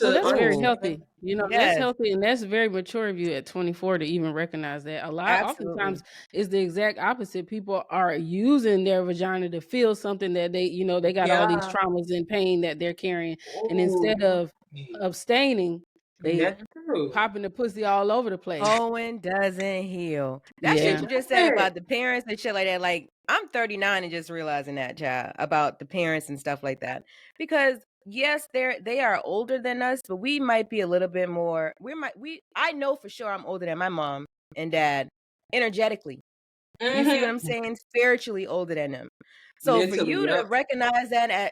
Well, to that's very Ooh, understand. healthy. You know, that's yes, healthy, and that's very mature of you at 24 to even recognize that. absolutely. Oftentimes, it's the exact opposite. People are using their vagina to feel something that they got all these Yeah. traumas and pain that they're carrying, and Oh, instead of abstaining, they that's true. popping the pussy all over the place. Hoeing doesn't heal. That shit Yeah. you just said about the parents and shit like that. Like, I'm 39 and just realizing that, child, about the parents and stuff like that. Because yes, they are older than us, but we might be a little bit more. I know for sure I'm older than my mom and dad, energetically. You see what Mm-hmm. I'm saying? Spiritually older than them. So for Mentally, you to yep.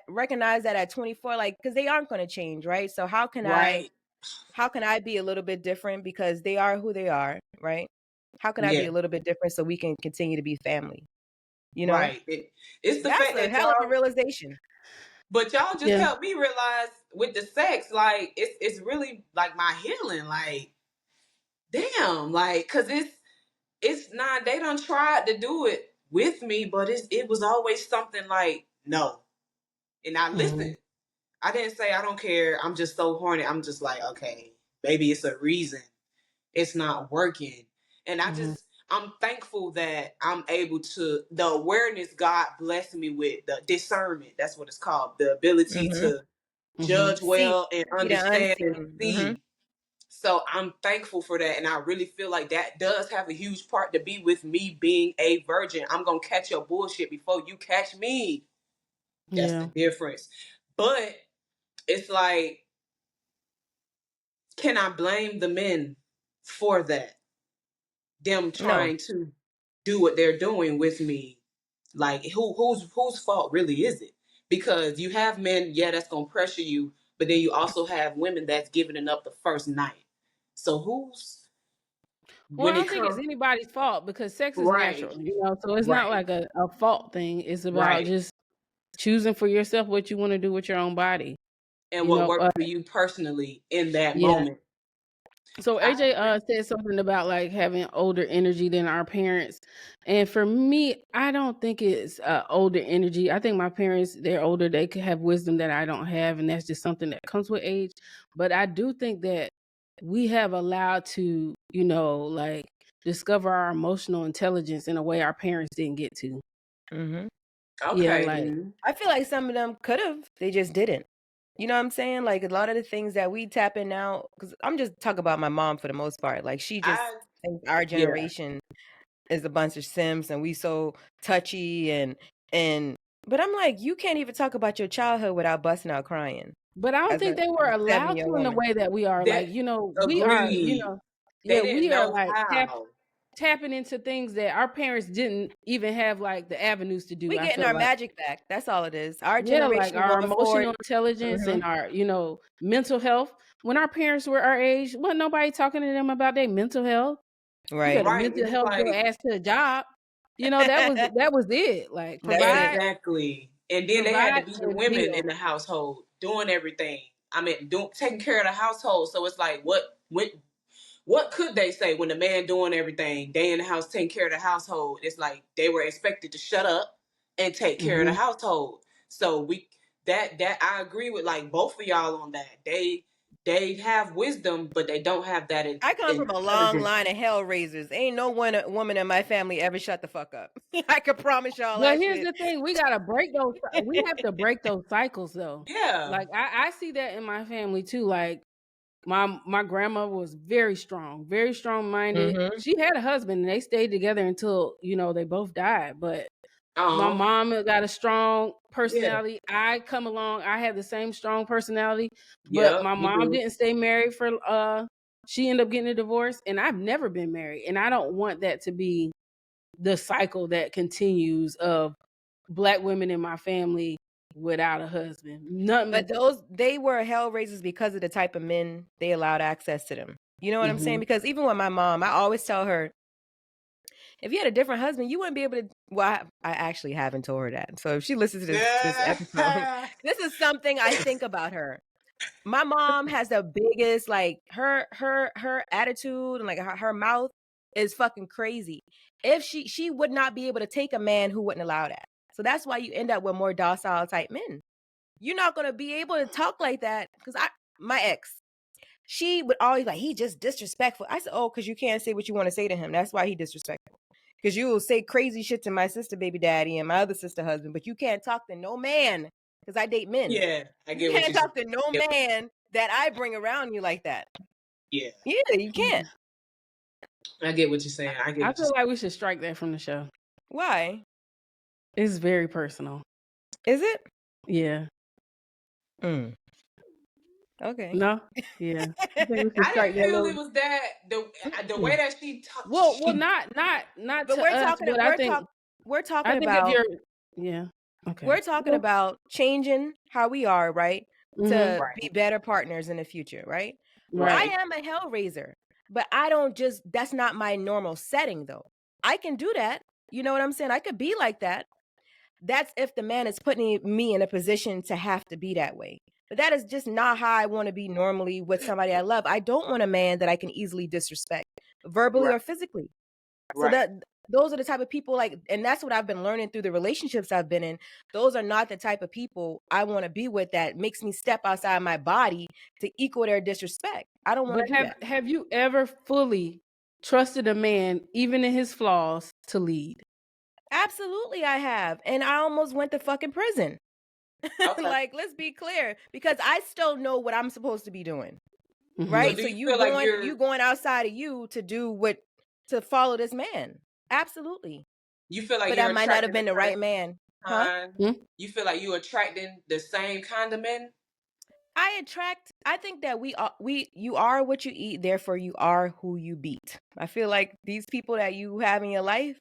recognize that at 24, like, because they aren't going to change, right? So Right. how can I be a little bit different because they are who they are, right? How can I be Yeah. a little bit different so we can continue to be family? You know, Right. It's the that's fact a that hell of a y'all, realization. but y'all just Yeah. helped me realize with the sex, like it's really like my healing. Like, damn, like, cause it's not. They done tried to do it with me, but it was always something like no. And I listened. Mhm. I didn't say I don't care. I'm just so horny. I'm just like, okay, maybe it's a reason it's not working. And Mhm. I'm thankful that I'm able to, the awareness God blessed me with, the discernment, that's what it's called, the ability Mm-hmm. to Mhm. judge See, well and see the understand and unseen. Mm-hmm. see. So I'm thankful for that. And I really feel like that does have a huge part to be with me being a virgin. I'm going to catch your bullshit before you catch me. That's the Yeah. difference. But it's like, can I blame the men for that? Them No. trying to do what they're doing with me. Like, whose fault really is it? Because you have men, yeah, that's gonna pressure you, but then you also have women that's giving it up the first night. So who's, Well, I when it don't think it's comes, anybody's fault because sex is right, natural, so it's not right, like a fault thing. It's about right, just choosing for yourself what you want to do with your own body. and You what know, worked for you personally in that yeah. moment. So I AJ agree. said something about like having older energy than our parents, and for me, I don't think it's older energy. I think my parents, they're older, they could have wisdom that I don't have, and that's just something that comes with age. But I do think that we have allowed to, you know, like discover our emotional intelligence in a way our parents didn't get to. Mm-hmm. Yeah, Okay. like I feel like some of them could have, they just didn't. You know what I'm saying? Like a lot of the things that we tap in now, because I'm just talking about my mom for the most part. Like she just I thinks our yeah. generation is a bunch of simps and we so touchy and but I'm like, you can't even talk about your childhood without busting out crying but I don't as think a they were allowed 7-year to in the woman. way that we are. Like, That you know, we are, you agreed. know, They yeah, didn't we are know like how. tapping into things that our parents didn't even have like the avenues to do. We I getting feel our like, magic back. That's all it is. Our yeah, like generation our going forward. emotional intelligence Mhm. and our, you know, mental health. When our parents were our age, wasn't nobody talking to them about their mental health. You Right. better Right. And mental it's health your like ass to a job. You know, that was it. Like That's it. exactly. And then they had to provide, be the and women in heal. the household doing everything. I mean, taking care of the household. So it's like, what could they say when the man doing everything? They in the house taking care of the household. It's like they were expected to shut up and take care of the Mhm. household. So that I agree with like both of y'all on that. They have wisdom, but they don't have that I come from a long intelligence. line of hell raisers. Ain't no woman in my family ever shut the fuck up. I can promise y'all But that here's shit. the thing: we gotta break those. We have to break those cycles, though. Yeah. Like I see that in my family too. Like my grandma was very strong minded. Mhm. She had a husband, and they stayed together until, you know, they both died. But my Uh-huh. mom got a strong Yeah. personality. I come along, I have the same strong personality, but Yep, my you mom do. didn't stay married for. She ended up getting a divorce, and I've never been married, and I don't want that to be the cycle that continues of Black women in my family without a husband. But Nothing. they were hell raisers because of the type of men they allowed access to them. You know what I'm saying? Mhm. Because even with my mom, I always tell her, if you had a different husband, you wouldn't be able to. Well, I actually haven't told her that. So if she listens to this episode, Yeah. this is something I think about her. My mom has the biggest, like her attitude and like her mouth is fucking crazy. If she would not be able to take a man who wouldn't allow that. So that's why you end up with more docile type men. You're not gonna be able to talk like that because my ex, she would always like, he just disrespectful. I said, oh, because you can't say what you want to say to him. That's why he disrespectful. Because you will say crazy shit to my sister baby daddy and my other sister husband, but you can't talk to no man because I date men. Yeah, I You get what can't you said. talk to no man that I bring around you like that. Yeah, Yeah, you can't. I get what you're saying. I get I what you're feel like we should strike that from the show. Why? It's very personal. Is it? Yeah. Mm. Okay. No? Yeah. I think we should I strike didn't that feel little. it was that the way that she talked. Well, not But to us, but we're talking I think if about you're, yeah. Okay. we're talking about changing how we are, right? Mhm. To Right, be better partners in the future, right? I Right. right, am a hellraiser, but I don't just, that's not my normal setting though. I can do that. You know what I'm saying? I could be like that. That's if the man is putting me in a position to have to be that way. But that is just not how I want to be normally with somebody I love. I don't want a man that I can easily disrespect, verbally right, or physically. So right, that those are the type of people, like, and that's what I've been learning through the relationships I've been in. Those are not the type of people I want to be with that makes me step outside my body to equal their disrespect. I don't want But to do that. have you ever fully trusted a man, even in his flaws, to lead? Absolutely, I have. And I almost went to fucking prison. okay. Like, let's be clear, because I still know what I'm supposed to be doing. So Mhm. Right? do So you feel like you going outside of you to do what, to follow this man. Absolutely. But you're that might not have attracting the been the right same man. Huh? kind? Mm. You feel like you attracting the same kind of men? I think that you are what you eat, therefore you are who you beat. I feel like these people that you have in your life,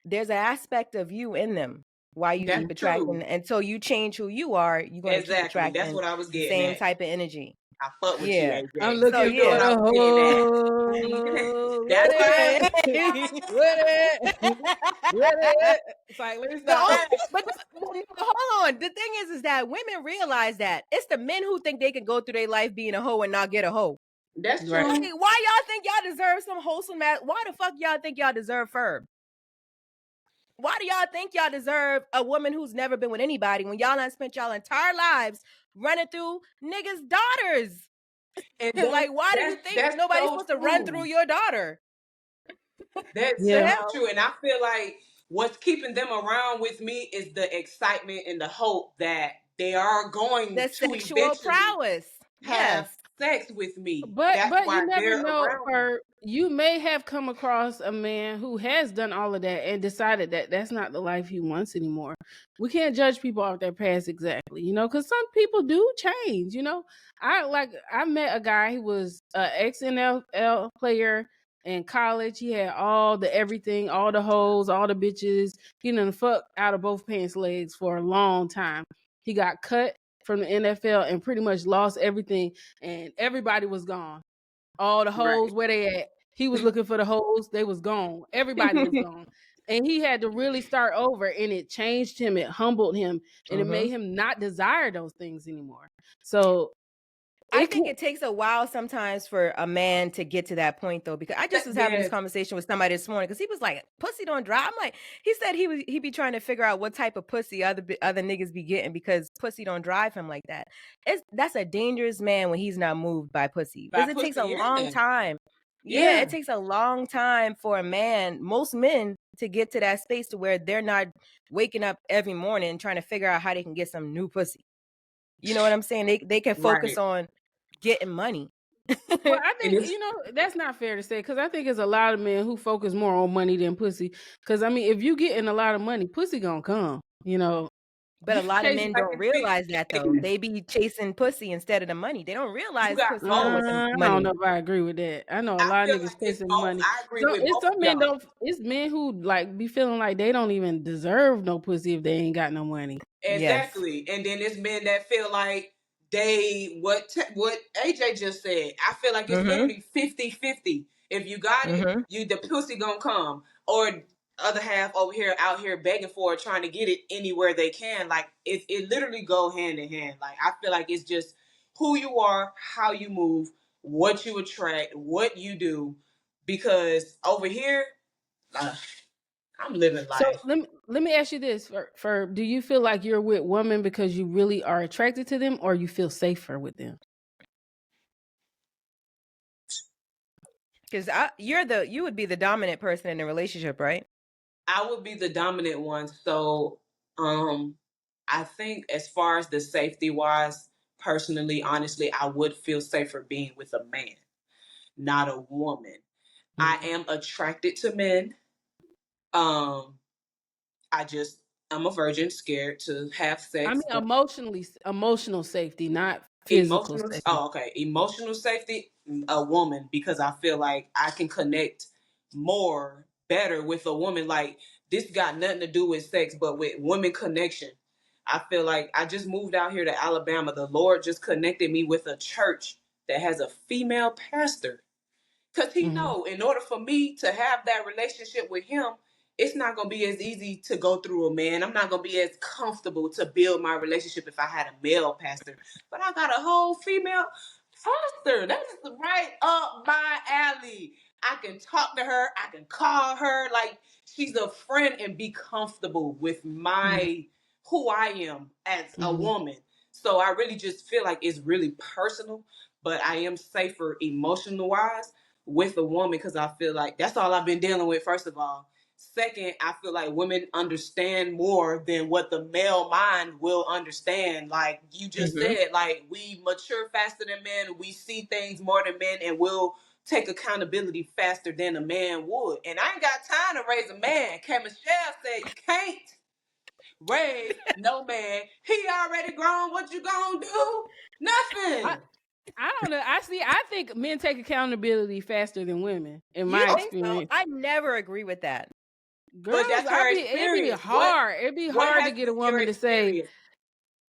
there's an aspect of you in them. Why you That's keep attracting true. until you change who you are, you're going to keep Exactly. That's attracting what I was the getting same at. type of energy. I fuck with Yeah. you, I'm AJ. So looking You know for what yeah. the I'm getting at. hole. That's right. What it? What it? It's like, let me stop. But hold on. The thing is that women realize that it's the men who think they can go through their life being a hoe and not get a hoe. That's Right. true. Like, why y'all think y'all deserve some wholesome ass? Why the fuck y'all think y'all deserve Ferb? Why do y'all think y'all deserve a woman who's never been with anybody when y'all done spent y'all entire lives running through niggas' daughters? And Like, why do you think that's nobody's so supposed to run through true. your daughter? That's The Yeah. so hell? true. And I feel like what's keeping them around with me is the excitement and the hope that they are going The to sexual eventually prowess. have Yes. sex with me. But That's you why never they're know, around me. or you may have come across a man who has done all of that and decided that that's not the life he wants anymore. We can't judge people off their past exactly, because some people do change. I met a guy who was an ex-NFL player in college. He had all the everything, all the hoes, all the bitches. He done fucked out of both pants legs for a long time. He got cut from the NFL and pretty much lost everything, and everybody was gone. All the Right. hoes, where they at? He was looking for the hoes, they was gone. Everybody was gone. And he had to really start over, and it changed him, it humbled him, and it made him not desire those things anymore. So I it think can it takes a while sometimes for a man to get to that point though, because I just was having this Yes. conversation with somebody this morning because he was like, "Pussy don't dry." I'm like, he said he be trying to figure out what type of pussy other niggas be getting because pussy don't drive him like that. That's a dangerous man when he's not moved by pussy By because it takes a pussy, long yeah. time. Yeah, Yeah. it takes a long time for a man, most men, to get to that space to where they're not waking up every morning trying to figure out how they can get some new pussy. You know what I'm saying? They can focus Right. on getting money. well, I And think it's that's not fair to say, because I think there's a lot of men who focus more on money than pussy. Because I mean, if you getting a lot of money, pussy gonna come. But a lot of Chase men like don't it's realize that though. 50-50. They be chasing pussy instead of the money. They don't You realize got pussy come with both. the I don't money. know if I agree with that. I know a I lot of feel niggas like it's chasing both. money. I agree So with it's both of some men y'all. don't. It's men who like be feeling like they don't even deserve no pussy if they ain't got no money. Yes. Exactly. And then there's men that feel like what AJ just said. I feel like it's Mm-hmm. literally 50-50. If you got it, Mm-hmm. you the pussy gonna come. Or other half over here out here begging for it, trying to get it anywhere they can. Like it literally go hand in hand. Like I feel like it's just who you are, how you move, what you attract, what you do. Because over here, uh, I'm living So life. let me ask you this: for do you feel like you're with women because you really are attracted to them, or you feel safer with them? Because you would be the dominant person in the relationship, right? I would be the dominant one. So I think as far as the safety wise, personally, honestly, I would feel safer being with a man, not a woman. I am attracted to men. Um, I'm a virgin, scared to have I mean, sex. emotional safety, not physical safety. Emotional safety, a woman, because I feel like I can connect more better with a woman. Like this got nothing to do with sex, but with women connection. I feel like I just moved out here to Alabama. The Lord just connected me with a church that has a female pastor. Cause he Mm-hmm. know in order for me to have that relationship with him, it's not gonna be as easy to go through a man. I'm not gonna be as comfortable to build my relationship if I had a male pastor. But I got a whole female pastor. That's right up my alley. I can talk to her. I can call her like she's a friend and be comfortable with my who I am as a Mm-hmm. woman. So I really just feel like it's really personal, but I am safer emotional wise with a woman because I feel like that's all I've been dealing with, first of all. Second, I feel like women understand more than what the male mind will understand. Like you just Mm-hmm. said, like we mature faster than men, we see things more than men, and we'll take accountability faster than a man would. And I ain't got time to raise a man. K. Michelle said you can't raise no man. He already grown. What you gonna do? I, Nothing. I don't know. I think men take accountability faster than women, in You my think so? experience. I never agree with that. But Girls, that's her it'd be experience. hard. It'd be What hard to has get a been your woman to say experience?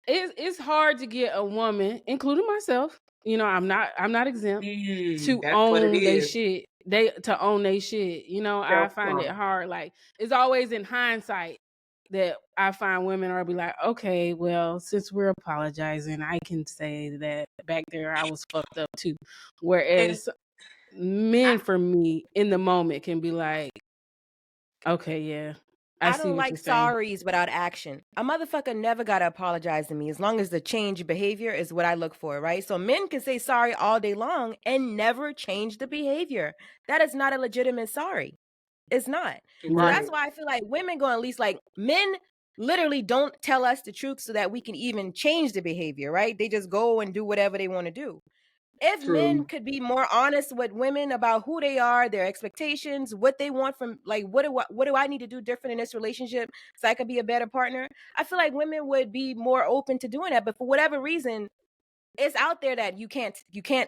it's hard to get a woman, including myself, You know, I'm not exempt to That's what it own they is. shit. To own they shit. You know, I find it hard. Like, it's always in hindsight that I find women are be like, okay, well, since we're apologizing, I can say that back there I was fucked up too. Whereas men, for me, in the moment, can be like, okay, yeah, I see don't what like you're saying. sorries without action. A motherfucker never gotta apologize to me as long as the change behavior is what I look for, right? So men can say sorry all day long and never change the behavior. That is not a legitimate sorry. It's not. So Yeah. that's why I feel like women go at least like men literally don't tell us the truth so that we can even change the behavior, right? They just go and do whatever they want to do. If men could be more honest with women about who they are, their expectations, what they want from, like, what do I need to do different in this relationship so I could be a better partner? I feel like women would be more open to doing that. But for whatever reason, it's out there that you can't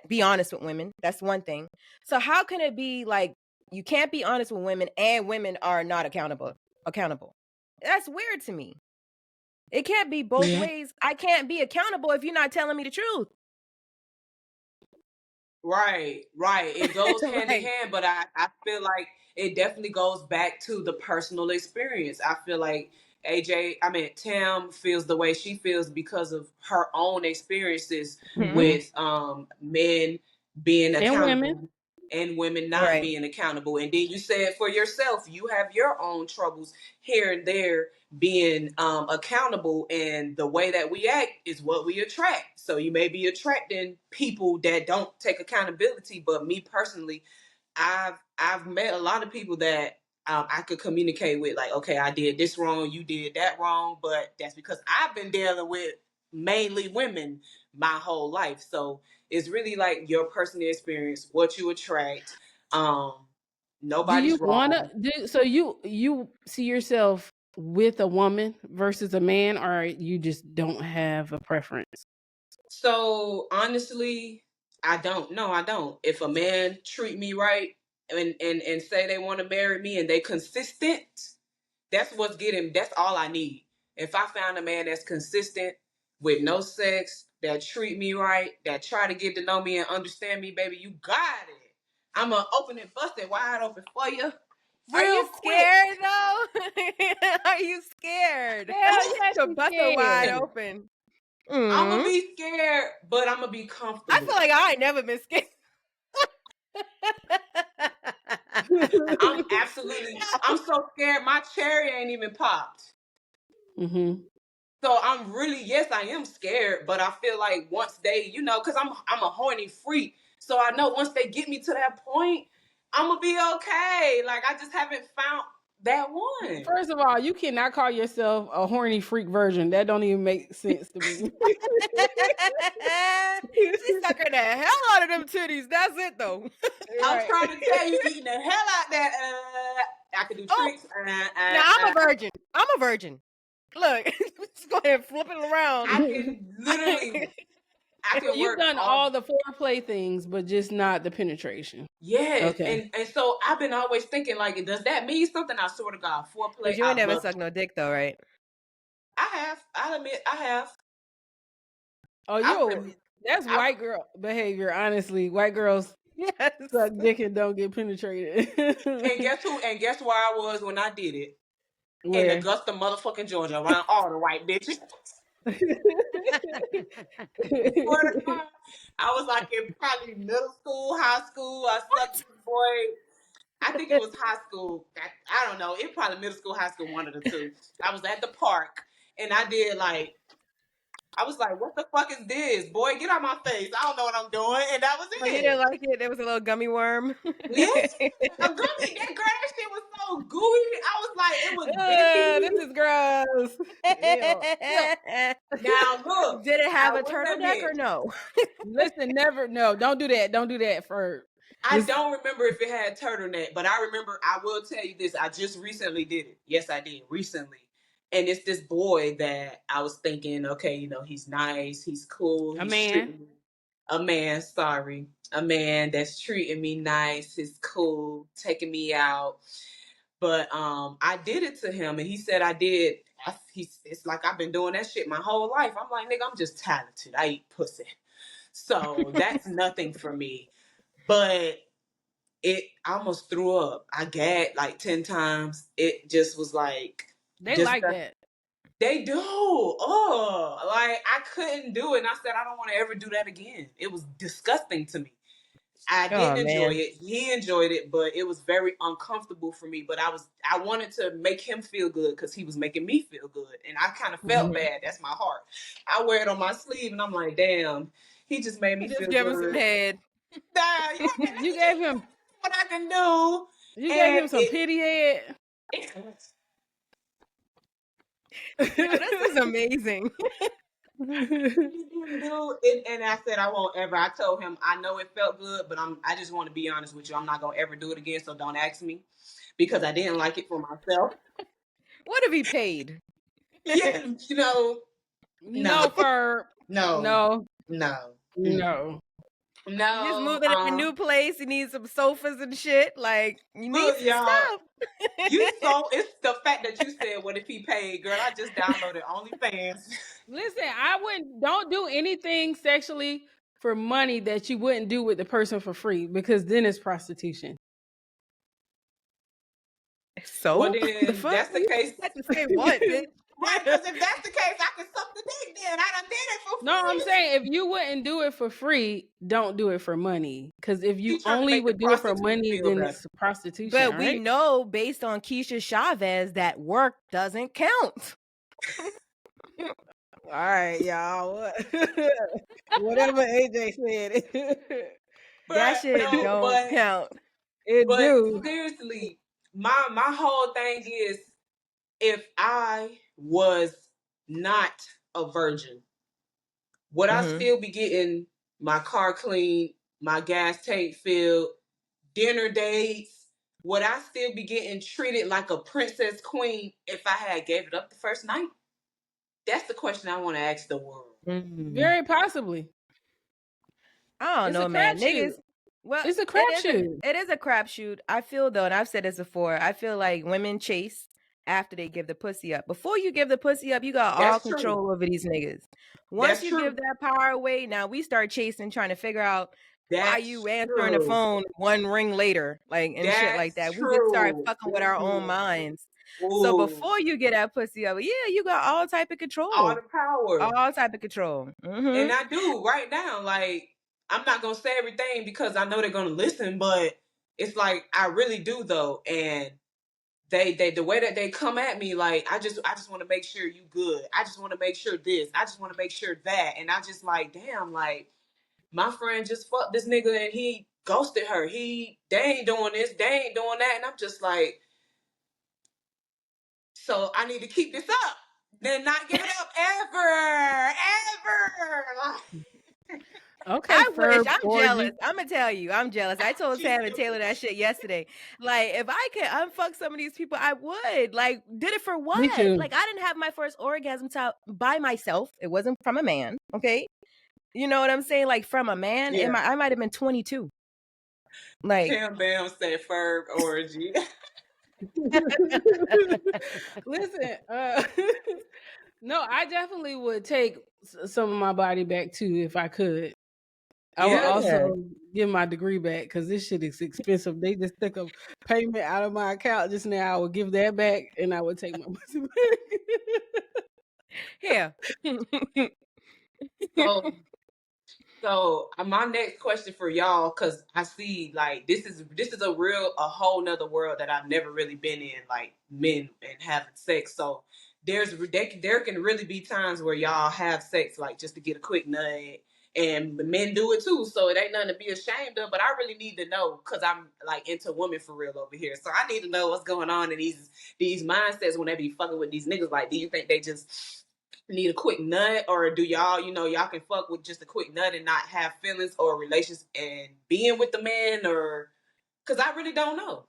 be honest with women. That's one thing. So how can it be like you can't be honest with women and women are not accountable? That's weird to me. It can't be both ways. I can't be accountable if you're not telling me the truth. Right. It goes hand in Right. hand, but I feel like it definitely goes back to the personal experience. I feel like Tam feels the way she feels because of her own experiences Mm-hmm. with men being And women. accountable and women not Right. being accountable. And then you said for yourself, you have your own troubles here and there being accountable, and the way that we act is what we attract. So you may be attracting people that don't take accountability, but me personally, I've met a lot of people that I could communicate with, like, okay, I did this wrong, you did that wrong, but that's because I've been dealing with mainly women my whole life. So it's really like your personal experience, what you attract. Do you Nobody's wanna wrong. so you see yourself with a woman versus a man, or you just don't have a preference? So honestly, I don't. No, I don't. If a man treat me right and say they want to marry me and they consistent, that's all I need. If I found a man that's consistent with no sex, that treat me right, that try to get to know me and understand me, baby, you got it. I'm gonna open it, bust it wide open for you Are you real quick. scared though? Are you scared Hell yes, to she's bust it wide scared. open? I'm gonna Mm. be scared, but I'm gonna be I comfortable. feel like I ain't never been scared. I'm so scared my cherry ain't even popped. Mm-hmm. So I'm really, yes, I am scared, but I feel like once they, because I'm a horny freak. So I know once they get me to that point, I'm gonna be okay. Like I just haven't found that one. First of all, you cannot call yourself a horny freak virgin. That don't even make sense to me. She sucking the hell out of them titties. That's it though. I was Right. trying to tell you, eating the hell out that. I could do Oh, tricks. now I'm a virgin. I'm a virgin. Look, just go ahead and flip it around. I can literally, I So can you've work done all. all the foreplay things, but just not the penetration. Yes, Okay. and so I've been always thinking, like, does that mean something? I swear to God, foreplay. But you ain't I never love. sucked no dick though, right? I have. I'll admit, I have. Oh, I've. that's I've white girl behavior. Honestly, white girls Yes. suck dick and don't get penetrated. and guess who? And guess where I was when I did it? In Where? Augusta, motherfucking Georgia, around all the white bitches. Swear to God, I was like in probably middle school, high school. I sucked this boy. I think it was high school. I don't know. It probably middle school, high school, one of the two. I was at the park and I did like. I was like, what the fuck is this? Boy, get out my face. I don't know what I'm doing. And that was Oh, you didn't it. like it? There was a little gummy worm. Yes. A gummy, that grass shit was so gooey. I was like, it was bendy. This is gross. Ew. Ew. Now look, Did it have I a will turtleneck or admit, no? Listen, never. No, don't do that. Don't do that for. I Just don't remember if it had turtleneck, but I remember, I will tell you this. I just recently did it. Yes, I did recently. And it's this boy that I was thinking, okay, he's nice, he's cool, a he's man. treating me. A man, sorry. A man that's treating me nice, he's cool, taking me out. But I did it to him, and he said I did. It's like I've been doing that shit my whole life. I'm like, nigga, I'm just talented. I eat pussy. So that's nothing for me. But I almost threw up. I gagged like 10 times. It just was like, They just like that. they do. Oh, like I couldn't do it. And I said, I don't want to ever do that again. It was disgusting to me. I didn't enjoy man. it. He enjoyed it, but it was very uncomfortable for me. But I wanted to make him feel good because he was making me feel good. And I kind of felt bad. That's my heart. I wear it on my sleeve and I'm like, damn, he just made me Just feel give him some good. head. Yeah, You gave him what I can do. you gave And him some pity head. Yo, this is amazing. He didn't do it, and I said I won't ever. I told him I know it felt good, but I just want to be honest with you. I'm not gonna ever do it again, so don't ask me because I didn't like it for myself. What if he paid? Yeah, no, No, Ferb. no, No. no, No. You just no. moved in a new place. You need some sofas and shit. Like, you need Look, some y'all. stuff. It's the fact that you said what if he paid, girl. I just downloaded OnlyFans. Listen, don't do anything sexually for money that you wouldn't do with the person for free, because then it's prostitution. So, Well, the then fuck? that's the You case. had to say what, bitch? Right, because if that's the case, I can suck the dick then. I done did it for free. No, I'm saying if you wouldn't do it for free, don't do it for money. Because if you You trying to only make the would do it for prostitute money, feel then better. it's prostitution. But we right? know, based on Keisha Chavez, that work doesn't count. All right, y'all. Whatever AJ said, That shit No, don't count. it but do. seriously, my whole thing is if I was not a virgin, would I still be getting my car cleaned, my gas tank filled, dinner dates? Would I still be getting treated like a princess queen if I had gave it up the first night? That's the question I want to ask the world. Very possibly. I don't It's know, a man. crapshoot. Niggas, well, It's a crapshoot. it is a crapshoot. I feel though, and I've said this before. I feel like women chase after they give the pussy up. Before you give the pussy up, you got all That's true. control over these niggas. Once That's you true. give that power away, now we start chasing, trying to figure out why That's you answering the true. phone one ring later, like and shit like That's that. We just start true. fucking with our own minds. So Ooh. before you get that pussy up, yeah, you got all type of All control, the power. all type of control. And I do right now. Like, I'm not gonna say everything because I know they're gonna listen, but it's like I really do though. And they the way that they come at me, like I just want to make sure you good. I just want to make sure this. I just want to make sure that. And I just like, damn, like my friend just fucked this nigga and he ghosted her. They ain't doing this, they ain't doing that. And I'm just like, so I need to keep this up. Then not give it up ever. Okay, I wish. Ferb I'm orgy. jealous. I'm gonna tell you, I'm jealous. I told She's Sam and stupid. Taylor that shit yesterday. Like, if I could unfuck some of these people, I would. Like, did it for what? Me too. Like, I didn't have my first orgasm by myself. It wasn't from a man. Okay, you know what I'm saying? Like from a man, Yeah. I might have been 22. Like, Tim Bam said Ferb orgy. Listen, no, I definitely would take some of my body back too if I could. I would Yeah. also give my degree back because this shit is expensive. They just took a payment out of my account just now. I would give that back and I would take my pussy back. here. So my next question for y'all, because I see like this is a whole nother world that I've never really been in, like men and having sex. So there can really be times where y'all have sex like just to get a quick nut, and the men do it too. So it ain't nothing to be ashamed of. But I really need to know because I'm like into women for real over here. So I need to know what's going on in these mindsets when they be fucking with these niggas. Like, do you think they just need a quick nut, or do y'all can fuck with just a quick nut and not have feelings or relations and being with the man? Or because I really don't know.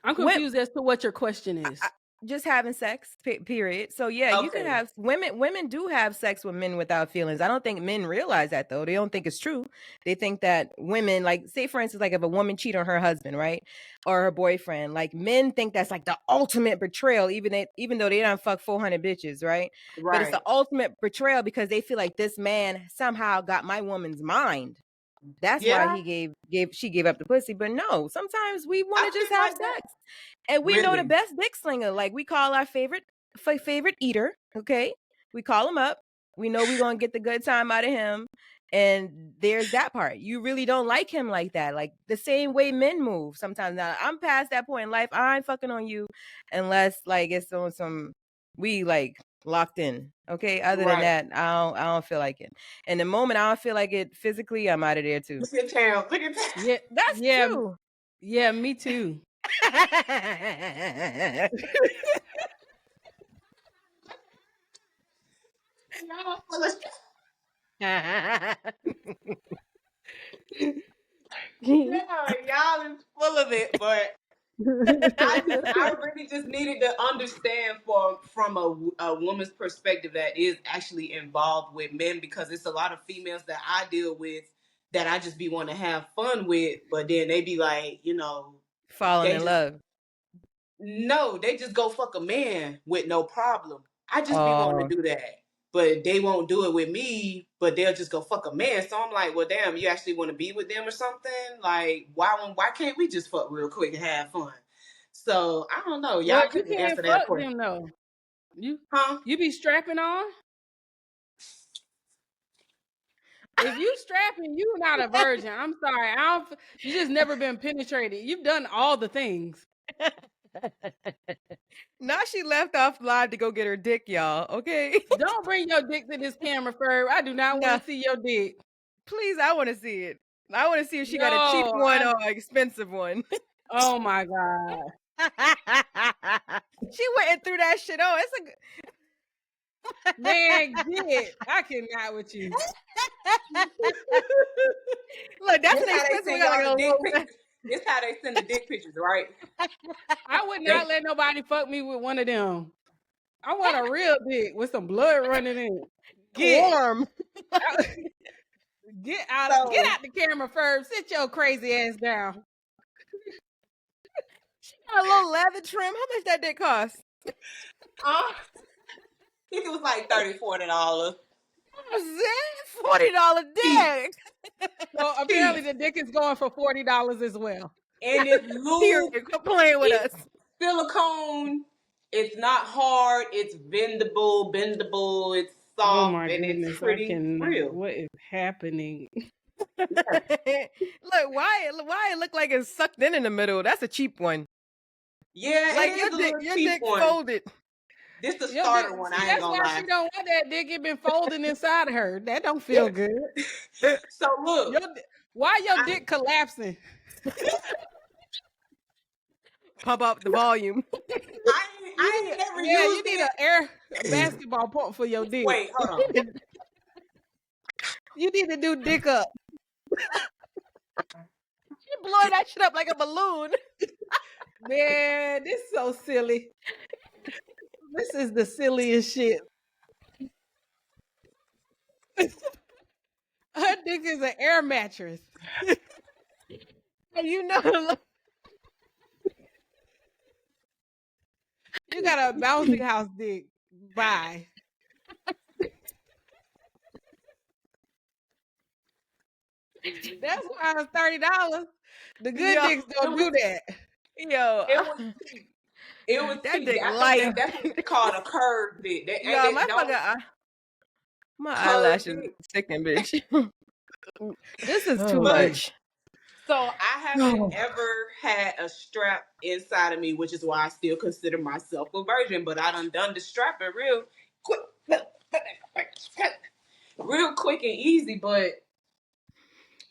I'm confused as to what your question is. just having sex, period. So yeah, you can Okay. have women do have sex with men without feelings. I don't think men realize that though. They don't think it's true. They think that women, like, say for instance, like if a woman cheat on her husband, right? Or her boyfriend, like men think that's like the ultimate betrayal, even though they done fuck 400 bitches, right? But it's the Right. ultimate betrayal because they feel like this man somehow got my woman's mind. That's why Yeah, she gave up the pussy. But no, sometimes we want I to just feel have like that. sex. And we know the Really? best dick slinger. Like we call our favorite eater, okay? We call him up. We know we're gonna get the good time out of him. And there's that part. You really don't like him like that. Like the same way men move sometimes. Now I'm past that point in life. I ain't fucking on you unless like it's on some we like locked in. Okay. Other than Right. that, I don't feel like it. And the moment I don't feel like it physically, I'm out of there too. Look at Tam. Look at that. Yeah, That's yeah, true. yeah. Me too. Y'all full of yeah, y'all is full of it, but I really just needed to understand from a woman's perspective that is actually involved with men, because it's a lot of females that I deal with that I just be wanting to have fun with, but then they be like, Falling they in just love. no, they just go fuck a man with no problem. I just be wanting Oh, to do that. But they won't do it with me, but they'll just go fuck a man. So I'm like, well, damn, you actually want to be with them or something? Like, why can't we just fuck real quick and have fun? So I don't know. Well, Y'all you couldn't can't answer that fuck question. them though. You Huh? you be strapping on. If you strapping, you not a virgin. I'm sorry. I don't. You just never been penetrated. You've done all the things. now she left off live to go get her dick, y'all. Okay. Don't bring your dick to this camera, Ferb. I do not want No, to see your dick. please, I want to see it. I want to see if she got a cheap No, one or an expensive one. oh my God. She went through that shit. Oh, it's Man, get. I cannot with you. look. That's This an how they expensive. We send got y'all like the a dick little. pictures. This how they send the dick pictures, right? I would not They let nobody fuck me with one of them. I want a real dick with some blood running in it. Get. warm. Get out so the camera, Ferb. Sit your crazy ass down. She got a little leather trim. How much that dick cost? I think it was like $30-$40. $40 dick. So apparently the dick is going for $40 as well. And it's lube, Period. Quit playing with us. it's silicone. It's not hard. It's bendable. It's Oh soft, my and it's goodness, I pretty cannot. real. What is happening? Look, why it look like it's sucked in the middle? That's a cheap one. Yeah, Like it is a little your cheap dick one. folded. This the Your dick, starter one. see, I ain't that's gonna why lie. she don't want that dick. It been folding inside of her. That don't feel Yeah. good. So Your, look, why your I, dick collapsing? Pump up the volume. I ain't never You used need it. a basketball pump for your dick. Wait, hold on. You need to do dick up. You blow that shit up like a balloon. Man, this is so silly. This is the silliest shit. Her dick is an air mattress. And you know, You got a bouncy house dick. Bye. That's why it's $30. The good Yo, dicks don't do that. yo, It was cheap. It was that cheap. dick I think light. that's what they call a curved dick. They ain't Yo, that don't my curved eyelashes dick. sickening, bitch. This is too Oh. But much. so I haven't ever had a strap inside of me, which is why I still consider myself a virgin. But I done the strapping real quick and easy. But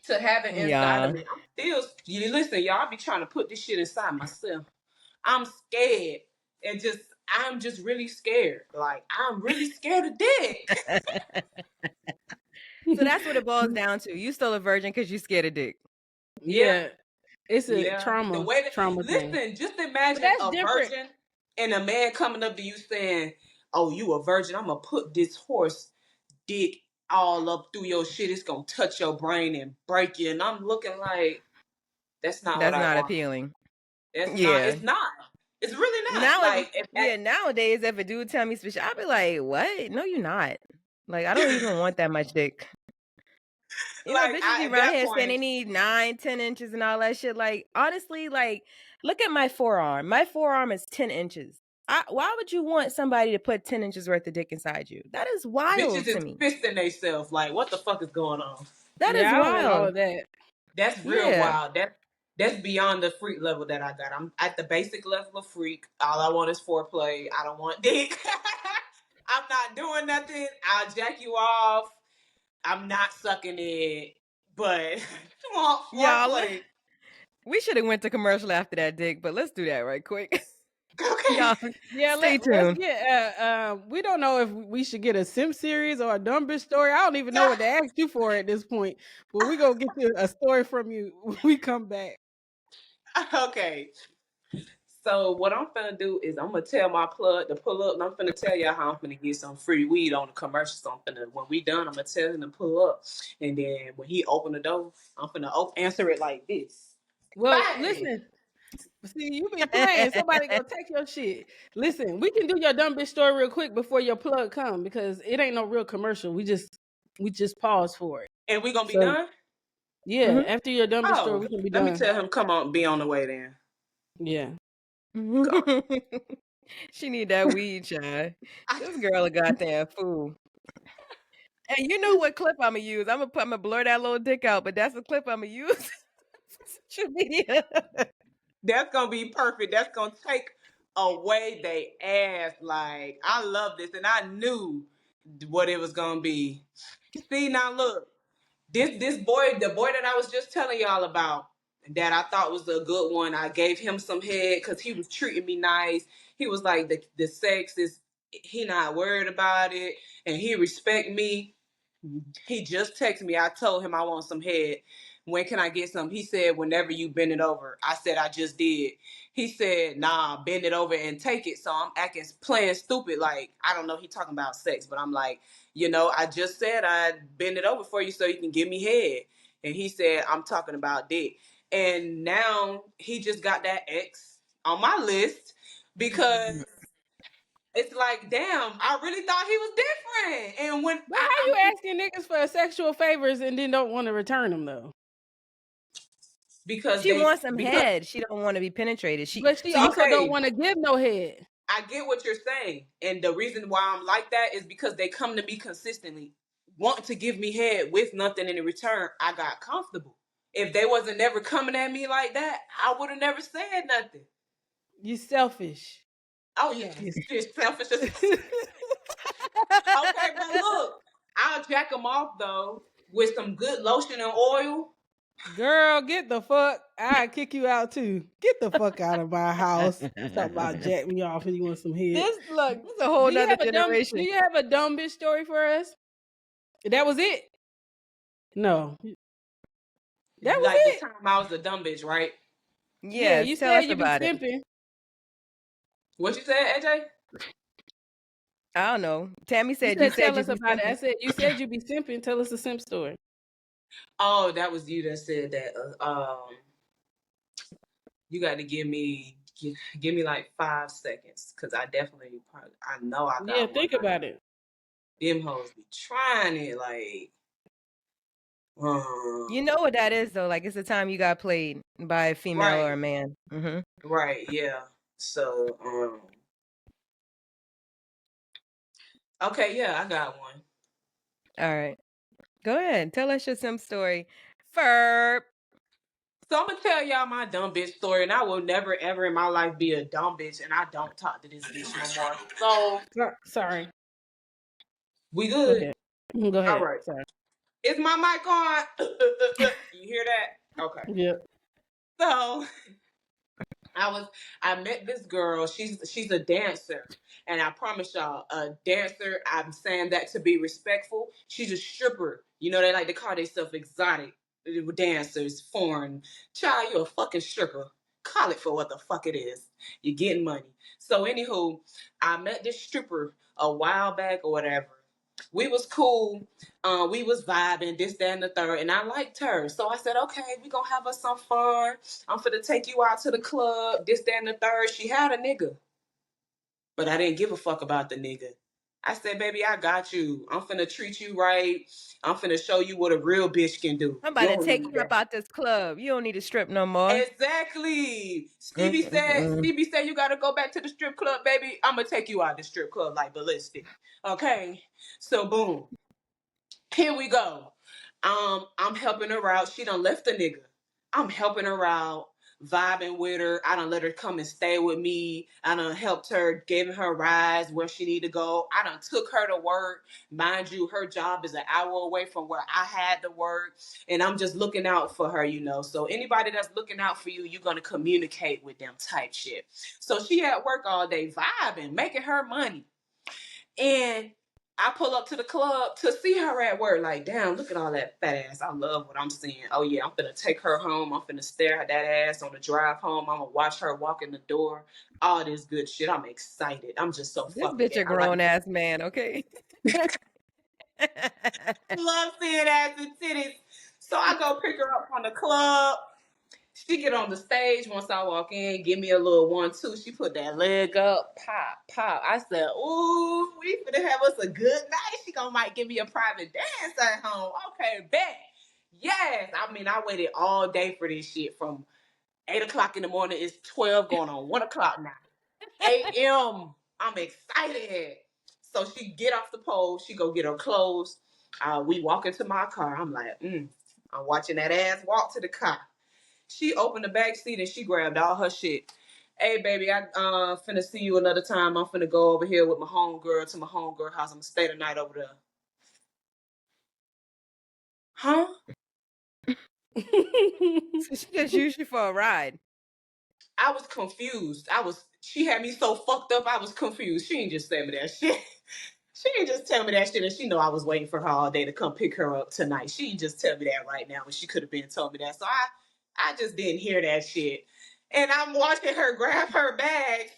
to have it inside Yeah. of me, I'm still. You listen, y'all be trying to put this shit inside myself. I'm scared, and I'm just really scared. Like I'm really scared of dick. So that's what it boils down to. You still a virgin because you scared of dick. Yeah. It's a Yeah, the trauma way that thing. listen, just But imagine that's a different. virgin. and a man coming up to you saying, "Oh, you a virgin? I'm gonna put this horse dick all up through your shit. It's gonna touch your brain and break you." And I'm looking like, that's not what That's I not want. appealing. That's not. Yeah. It's not. It's really not. Now, Like, nowadays, if a dude tell me special, I'll be like, "What? No, you're not." Like, I don't even want that much dick. like Bitches be at around that here saying point, they need 9, 10 inches and all that shit. Like, honestly, like, look at my forearm. My forearm is 10 inches. Why would you want somebody to put 10 inches worth of dick inside you? That is bitches wild to is me. fisting themselves. Like, what the fuck is going on? That is Yeah, I don't want all wild. of that. That's real Yeah. wild. That's beyond the freak level that I got. I'm at the basic level of freak. All I want is foreplay. I don't want dick. I'm not doing nothing. I'll jack you off. I'm not sucking it, but want Y'all, foreplay. we should have went to commercial after that dick, but let's do that right quick. Okay. Y'all, Yeah, stay let's tuned. get. We don't know if we should get a Sim series or a dumb bitch story. I don't even know what to ask you for at this point. But we gonna get you a story from you when we come back. Okay. So what I'm finna do is I'm gonna tell my plug to pull up, and I'm finna tell y'all how I'm finna get some free weed on the commercial. So when we done, I'm gonna tell him to pull up, and then when he open the door, I'm finna answer it like this. Well, Bang! listen. See, you be playing. Somebody gonna take your shit. Listen, we can do your dumb bitch story real quick before your plug come because it ain't no real commercial. We just pause for it. And we gonna be So done. yeah, Mhm. after your dumb bitch story, Oh, we can be let me done. tell him. Come on, be on the way then. Yeah. Go. She need that weed, child. This girl a goddamn fool. And you know what clip I'm gonna use? I'm gonna blur that little dick out, but that's the clip I'm gonna use. Social media. That's gonna be perfect. That's gonna take away they ass. Like, I love this, and I knew what it was gonna be. See, now look, this boy, the boy that I was just telling y'all about, that I thought was a good one. I gave him some head because he was treating me nice. He was like, the sex is, he not worried about it, and he respect me. He just texted me. I told him I want some head. When can I get some? He said, whenever you bend it over. I said, I just did. He said, nah, bend it over and take it. So I'm acting playing stupid. Like, I don't know. He talking about sex, but I'm like, I just said I'd bend it over for you so you can give me head. And he said, I'm talking about dick. And now he just got that X on my list because it's like, damn, I really thought he was different. And when But how you asking niggas for sexual favors and then don't want to return them though? because She wants some because head. She don't want to be penetrated. But she So you also don't okay, want to give no head. I get what you're saying. And the reason why I'm like that is because they come to me consistently, wanting to give me head with nothing in return. I got comfortable. If they wasn't never coming at me like that, I would have never said nothing. You selfish. Oh yeah, just selfish. Okay, but look, I'll jack them off though with some good lotion and oil. Girl, get the fuck. I kick you out too. Get the fuck out of my house. Talk about jack me off and you want some head. this is a whole Do you nother have a dumb generation. do you have a dumb bitch story for us? That was it? No. That was Like the it. time I was a dumb bitch, right? Yeah, Yes, you tell said us you be about it. simping. What you said, AJ? I don't know. Tammy You said said tell you us be about it. I simping. said you said you be simping. Tell us a simp story. Oh, that was you that said that. You got to give me like 5 seconds because I definitely I know I Yeah, got one. think about it. Them hoes be trying it like. You know what that is though? Like it's the time you got played by a female or a Right, man. Mm-hmm. right, yeah. So okay, yeah, I got one. All right. Go ahead. Tell us your simp story. Ferb. So I'm gonna tell y'all my dumb bitch story, and I will never ever in my life be a dumb bitch, and I don't talk to this bitch no more. So Sorry. we Go good. ahead. Go All ahead. right. Sorry. Is my mic on? You hear that? Okay. Yeah. So I met this girl. She's a dancer. And I promise y'all, a dancer, I'm saying that to be respectful. She's a stripper. You know, they like to call themselves exotic dancers, foreign. Child, you're a fucking stripper. call it for what the fuck it is. You're getting money. So anywho, I met this stripper a while back or whatever. We was cool. We was vibing, this, that, and the third, and I liked her. So I said, okay, we gonna have us some fun. I'm finna take you out to the club, this, that, and the third. She had a nigga, but I didn't give a fuck about the nigga. I said, baby, I got you. I'm finna treat you right. I'm finna show you what a real bitch can do. I'm about You to don't take need you up that. out this club. You don't need to strip no more. Exactly. Stevie said you gotta go back to the strip club, baby. I'm gonna take you out the strip club like ballistic. Okay. So boom. Here we go. I'm helping her out. She done left the nigga. I'm helping her out, vibing with her. I done let her come and stay with me. I done helped her, giving her rides where she need to go. I done took her to work. Mind you, her job is an hour away from where I had to work. And I'm just looking out for her, you know. So anybody that's looking out for you, you're gonna communicate with them type shit. So she at work all day vibing, making her money. And I pull up to the club to see her at work. Like, damn, look at all that fat ass. I love what I'm seeing. Oh, yeah, I'm finna take her home. I'm finna stare at that ass on the drive home. I'm gonna watch her walk in the door. All this good shit. I'm excited. I'm just so This fucking bitch gay. a I like grown ass man, okay? love seeing ass and titties. So I go pick her up from the club. She get on the stage once I walk in, give me a little 1-2. She put that leg up, pop, pop. I said, ooh, we finna have us a good night. She gonna might give me a private dance at home. Okay, bet. Yes. I mean, I waited all day for this shit from 8 o'clock in the morning. It's 12 going on 1 o'clock now. a.m. I'm excited. So she get off the pole. She go get her clothes. We walk into my car. I'm like, I'm watching that ass walk to the car. She opened the back seat and she grabbed all her shit. Hey, baby, I finna see you another time. I'm finna go over here with my homegirl to my homegirl house. I'm gonna stay the night over there. Huh? So she just used you for a ride. I was confused. She had me so fucked up, I was confused. She ain't just say me that shit. She ain't just tell me that shit, and she know I was waiting for her all day to come pick her up tonight. She ain't just tell me that right now when she could have been told me that. So I just didn't hear that shit. And I'm watching her grab her bags.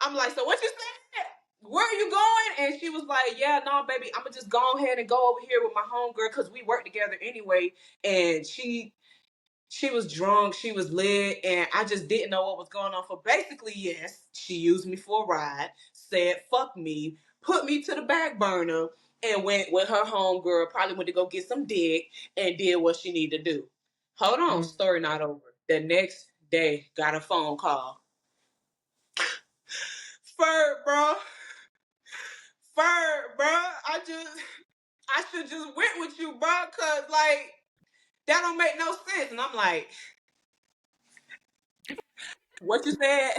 I'm like, so what you said? Where are you going? And she was like, yeah, no, baby, I'm gonna just go ahead and go over here with my homegirl because we work together anyway. And she was drunk, she was lit, and I just didn't know what was going on. So basically, yes, she used me for a ride, said fuck me, put me to the back burner, and went with her homegirl, probably went to go get some dick, and did what she needed to do. Hold on, story not over. The next day, got a phone call. Ferb, bro. Ferb, bro. I should just went with you, bro, cause like, that don't make no sense. And I'm like, what you said?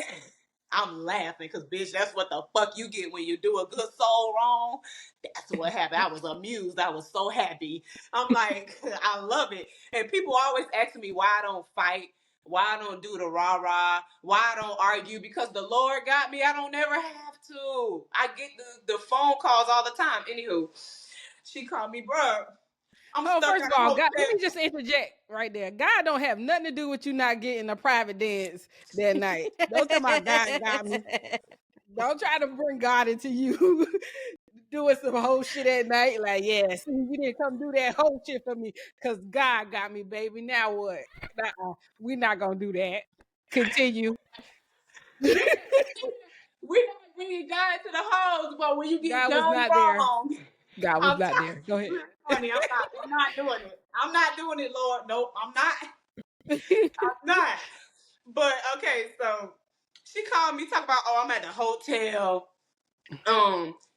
I'm laughing because, bitch, that's what the fuck you get when you do a good soul wrong. That's what happened. I was amused. I was so happy. I'm like, I love it. And people always ask me why I don't fight, why I don't do the rah-rah, why I don't argue, because the Lord got me. I don't never have to. I get the phone calls all the time. Anywho, she called me, bro. I'm Oh, stuck first at of a all, hotel. God, let me just interject right there. God don't have nothing to do with you not getting a private dance that night. Don't tell my God got me. Don't try to bring God into you doing some whole shit at night. Like, yeah, see, you didn't come do that whole shit for me because God got me, baby. Now what? We're not going to do that. Continue. We not bringing God to the hoes, but when you get God was done not there. wrong, God was I'm not tired. there. Go ahead. Honey, I'm not doing it. I'm not doing it, Lord. Nope, I'm not. I'm not. But okay, so she called me talking about, oh, I'm at the hotel.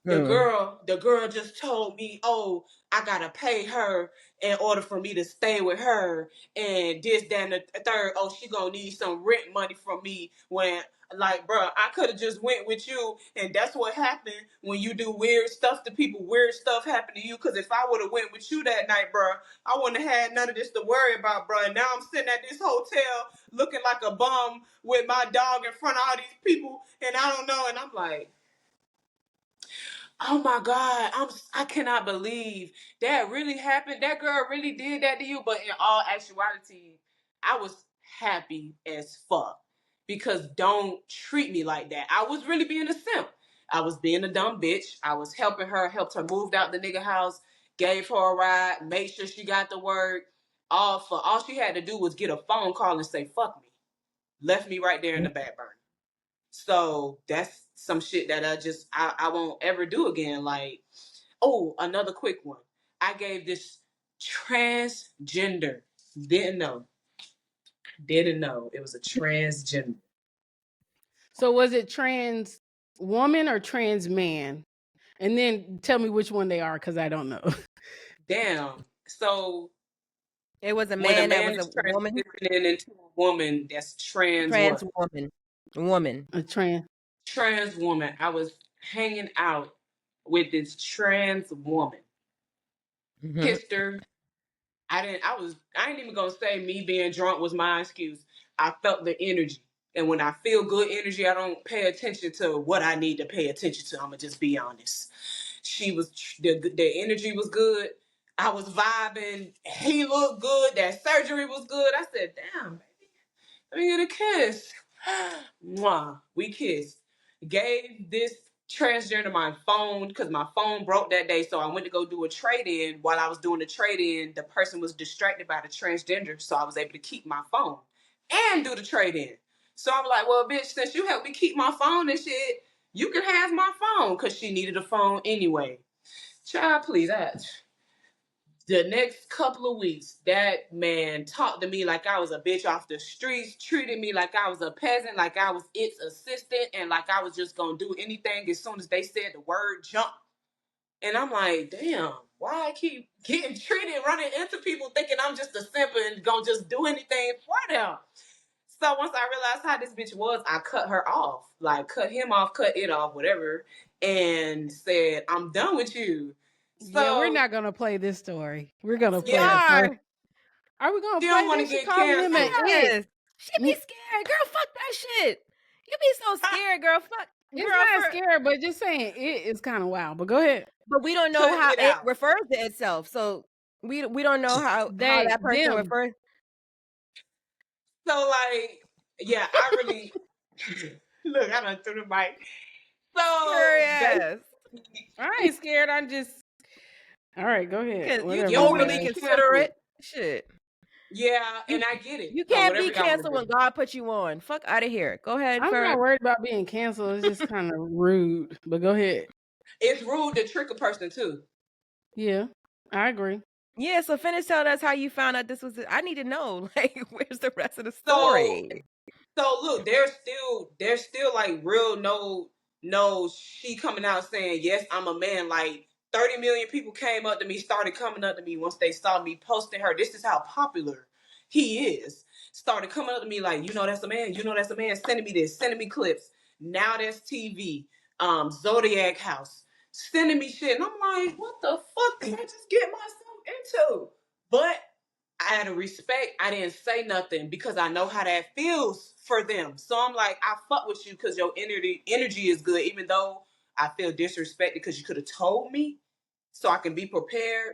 The girl just told me, oh, I gotta pay her in order for me to stay with her, and this, that, and the third. Oh, she gonna need some rent money from me. When, like, bro, I could have just went with you, and that's what happened when you do weird stuff to people. Weird stuff happen to you. Cause if I would have went with you that night, bro, I wouldn't have had none of this to worry about, bro. And now I'm sitting at this hotel looking like a bum with my dog in front of all these people, and I don't know. And I'm like, oh my God, I cannot believe that really happened. That girl really did that to you. But in all actuality, I was happy as fuck. because don't treat me like that. I was really being a simp. I was being a dumb bitch. I was helping her, helped her move out the nigga house, gave her a ride, made sure she got to work. All she had to do was get a phone call and say, fuck me. Left me right there in the back burner. So that's some shit that I won't ever do again. Like, oh, another quick one. I gave this transgender, didn't know it was a transgender. So was it trans woman or trans man? And then tell me which one they are, because I don't know. Damn. So It was a when a man that man was a is woman. transitioning into a woman, that's trans Trans what? woman. A trans. Trans woman. I was hanging out with this trans woman. Mm-hmm. Kissed her. I ain't even gonna say me being drunk was my excuse. I felt the energy. And when I feel good energy, I don't pay attention to what I need to pay attention to. I'm gonna just be honest. The energy was good. I was vibing. He looked good. That surgery was good. I said, damn, baby, let me get a kiss. Mwah. We kissed. Gave this transgender my phone because my phone broke that day. So I went to go do a trade-in. While I was doing the trade-in, the person was distracted by the transgender. So I was able to keep my phone and do the trade-in. So I'm like, well, bitch, since you helped me keep my phone and shit, you can have my phone, because she needed a phone anyway. Child, please. The next couple of weeks, that man talked to me like I was a bitch off the streets, treated me like I was a peasant, like I was its assistant, and like I was just gonna do anything as soon as they said the word jump. And I'm like, damn, why I keep getting treated, running into people thinking I'm just a simp and gonna just do anything for them. So once I realized how this bitch was, I cut her off. Like, cut him off, cut it off, whatever, and said, I'm done with you. So, Yeah, we're not gonna play this story. We're gonna play yeah, the Are. first. Are we gonna she play don't want to this? She get calling him an canceled. it. Yes. She be scared. Girl, fuck that shit. You be so scared, girl. Fuck. It's Girl, not scary, but just saying it is kind of wild. But go ahead. but we don't know Cut how it it out. refers to itself. So we don't know how that person Them. refers. So, like, yeah, I really look. I done threw the mic. So Yes. I ain't scared. I'm just. All right, go ahead. You you Whatever, don't you want to overly guys. get canceled. considerate. Shit. Yeah, You and I get it. you So can't whatever be y'all want to canceled when do. God put you on. Fuck out of here. Go ahead, I'm Ferb. not worried about being canceled. It's just kind of rude. But go ahead. It's rude to trick a person too. Yeah, I agree. Yeah, so finish telling us how you found out this was. I need to know. Like, where's the rest of the So story? So look, there's still like real no she coming out saying, yes, I'm a man. Like 30 million people came up to me, started coming up to me once they saw me posting her. This is how popular he is. Started coming up to me like, that's a man, that's a man, sending me this, sending me clips. Now that's TV, Zodiac House, sending me shit. And I'm like, what the fuck did I just get myself into? But out of respect, I didn't say nothing because I know how that feels for them. So I'm like, I fuck with you because your energy is good, even though I feel disrespected because you could have told me so I can be prepared.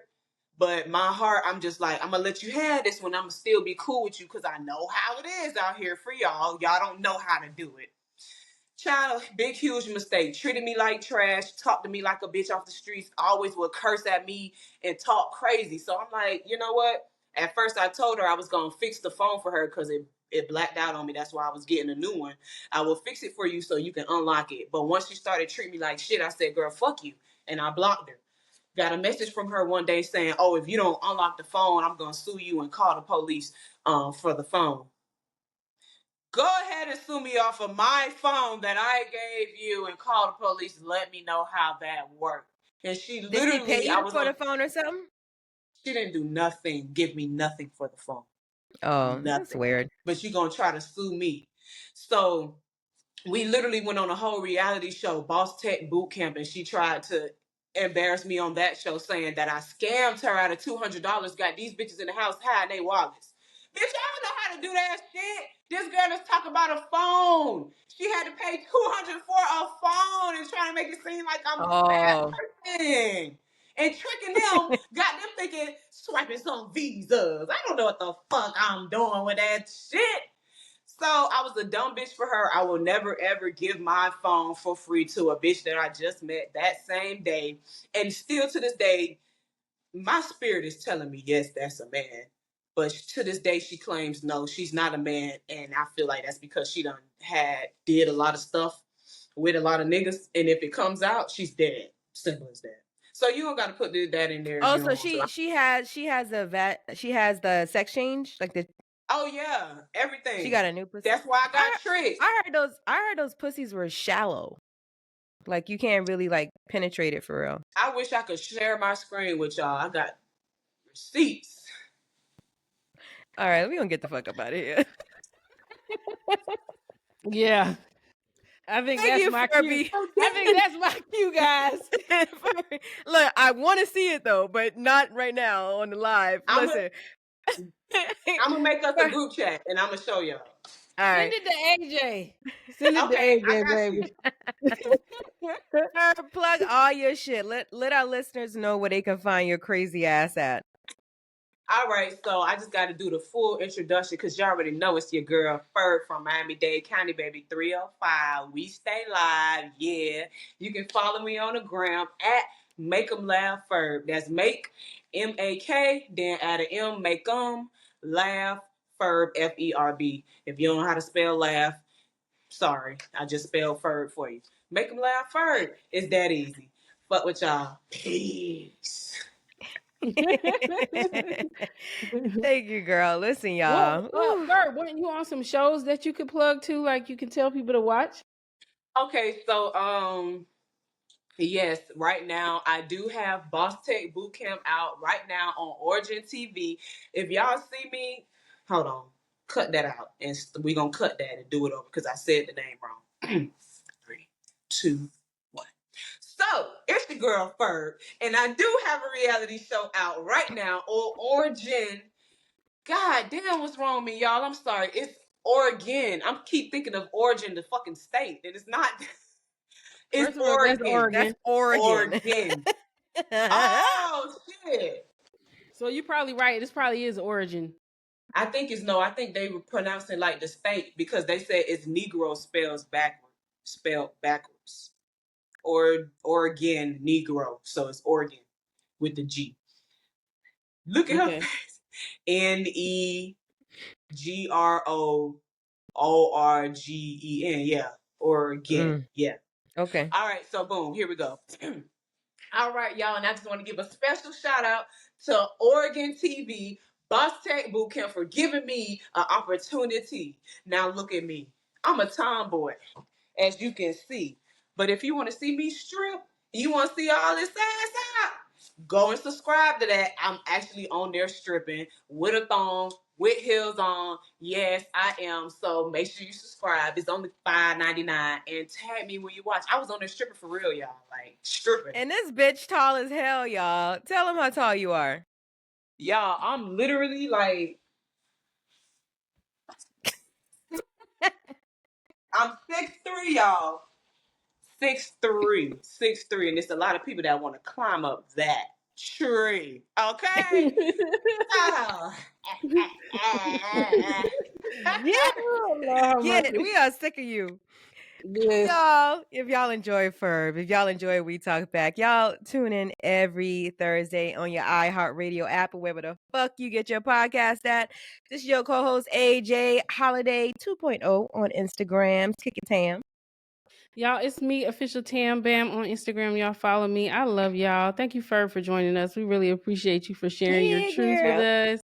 But my heart, I'm just like, I'm gonna let you have this one. I'm gonna still be cool with you because I know how it is out here for y'all. Y'all don't know how to do it. Child, big, huge mistake. Treated me like trash, talked to me like a bitch off the streets, always would curse at me and talk crazy. So I'm like, you know what? At first, I told her I was going to fix the phone for her because it blacked out on me. That's why I was getting a new one. I will fix it for you so you can unlock it. But once she started treating me like shit, I said, girl, fuck you. And I blocked her. Got a message from her one day saying, oh, if you don't unlock the phone, I'm going to sue you and call the police for the phone. Go ahead and sue me off of my phone that I gave you and call the police and let me know how that worked. And she Did she pay literally, you for the phone or something? she didn't do nothing, give me nothing for the phone. Oh, that's Nothing. weird. But you're going to try to sue me. So we literally went on a whole reality show, Boss Tech Boot Camp, and she tried to embarrass me on that show saying that I scammed her out of $200, got these bitches in the house hiding their wallets. Bitch, I don't know how to do that shit. This girl is talking about a phone. She had to pay $200 for a phone and trying to make it seem like I'm this bad Oh, person. And tricking them, got them thinking, swiping some visas. I don't know what the fuck I'm doing with that shit. So I was a dumb bitch for her. I will never ever give my phone for free to a bitch that I just met that same day. And still to this day, my spirit is telling me, yes, that's a man. But to this day, she claims no, she's not a man. And I feel like that's because she did a lot of stuff with a lot of niggas. And if it comes out, she's dead. Simple as that. So you don't got to put that in there if Oh, you so don't want to. she has the sex change, like Oh yeah, everything. she got a new pussy. That's why I got tricked. I heard those pussies were shallow. Like you can't really like penetrate it for real. I wish I could share my screen with y'all. I got receipts. All right, we gonna get the fuck up out of here. Yeah. I think Thank that's you, my Ferby. cue. I think that's my cue, guys. Look, I want to see it though, but not right now on the live. Listen, I'm gonna make us a group chat and I'm gonna show y'all. All Send right. it to AJ. Send it Okay, to I AJ, got baby. Ferb, plug all your shit. Let our listeners know where they can find your crazy ass at. All right, so I just got to do the full introduction because you already know it's your girl Ferb from Miami-Dade County, baby 305. We stay live, yeah. You can follow me on the gram at Make 'em Laugh Ferb. That's Make MAK, then add an M, Make 'em Laugh Ferb FERB. If you don't know how to spell laugh, sorry, I just spelled Ferb for you. Make 'em Laugh Ferb. It's that easy. Fuck with y'all. Peace. Thank you, girl. Listen, Well, y'all. Ferb, weren't you on some shows that you could plug to, like you can tell people to watch? Okay, so yes, right now I do have Boss Tech Bootcamp out right now on Origin TV. If y'all see me, hold on, cut that out, and we gonna cut that and do it over because I said the name wrong. 3, 2, 1. So it's the girl Ferb, and I do have a reality show out right now on Origin. God damn, what's wrong with me, y'all? I'm sorry. It's Oregon. I'm keep thinking of Origin, the fucking state, and it's not. It's First of all, that's Oregon. Oregon. That's Oregon. Oregon. Oh shit. So you're probably right. This probably is Origin. I think it's no. I think they were pronouncing like the state because they said it's Negro spelled backwards, or Oregon Negro. So it's Oregon with the G. Look at her Okay. face. NEGROORGEN. Yeah, Oregon. Yeah. Okay. All right. So boom. Here we go. All right, y'all, and I just want to give a special shout out to Oregon TV, Boss Tech Bootcamp for giving me an opportunity. Now look at me. I'm a tomboy, as you can see. But if you want to see me strip, you want to see all this ass out, go and subscribe to that. I'm actually on there stripping with a thong, with heels on. Yes, I am. So make sure you subscribe. It's only $5.99 and tag me when you watch. I was on there stripping for real, y'all. Like stripping. And this bitch tall as hell, y'all. Tell them how tall you are. Y'all, I'm literally like, I'm 6'3", y'all. 6'3", 6'3", and there's a lot of people that want to climb up that tree. Okay. Oh. Yeah. Oh, Lord, Yeah, mercy. we are sick of you. Yes. Y'all, if y'all enjoy Ferb, if y'all enjoy We Talk Back, y'all tune in every Thursday on your iHeartRadio app or wherever the fuck you get your podcast at. This is your co-host AJ Holiday 2.0 on Instagram. Kick it, Tam. Y'all, it's me, Official Tam Bam, on Instagram. Y'all follow me. I love y'all. Thank you, Ferb, for joining us. We really appreciate you for sharing your Hey, truth with girl. us.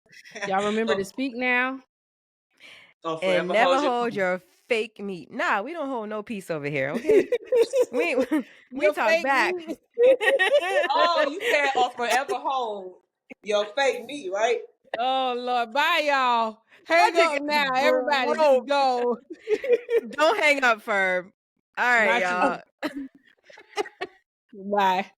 Y'all remember to speak now. Oh, And forever never hold hold your fake meat. Nah, we don't hold no peace over here, okay? we Your talk fake back. meat. Oh, you said forever hold your fake me, right? Oh, Lord. Bye, y'all. Hang That up chick is now. Everybody just broke. go. Don't hang up, Ferb. All right, Not y'all. you. Bye.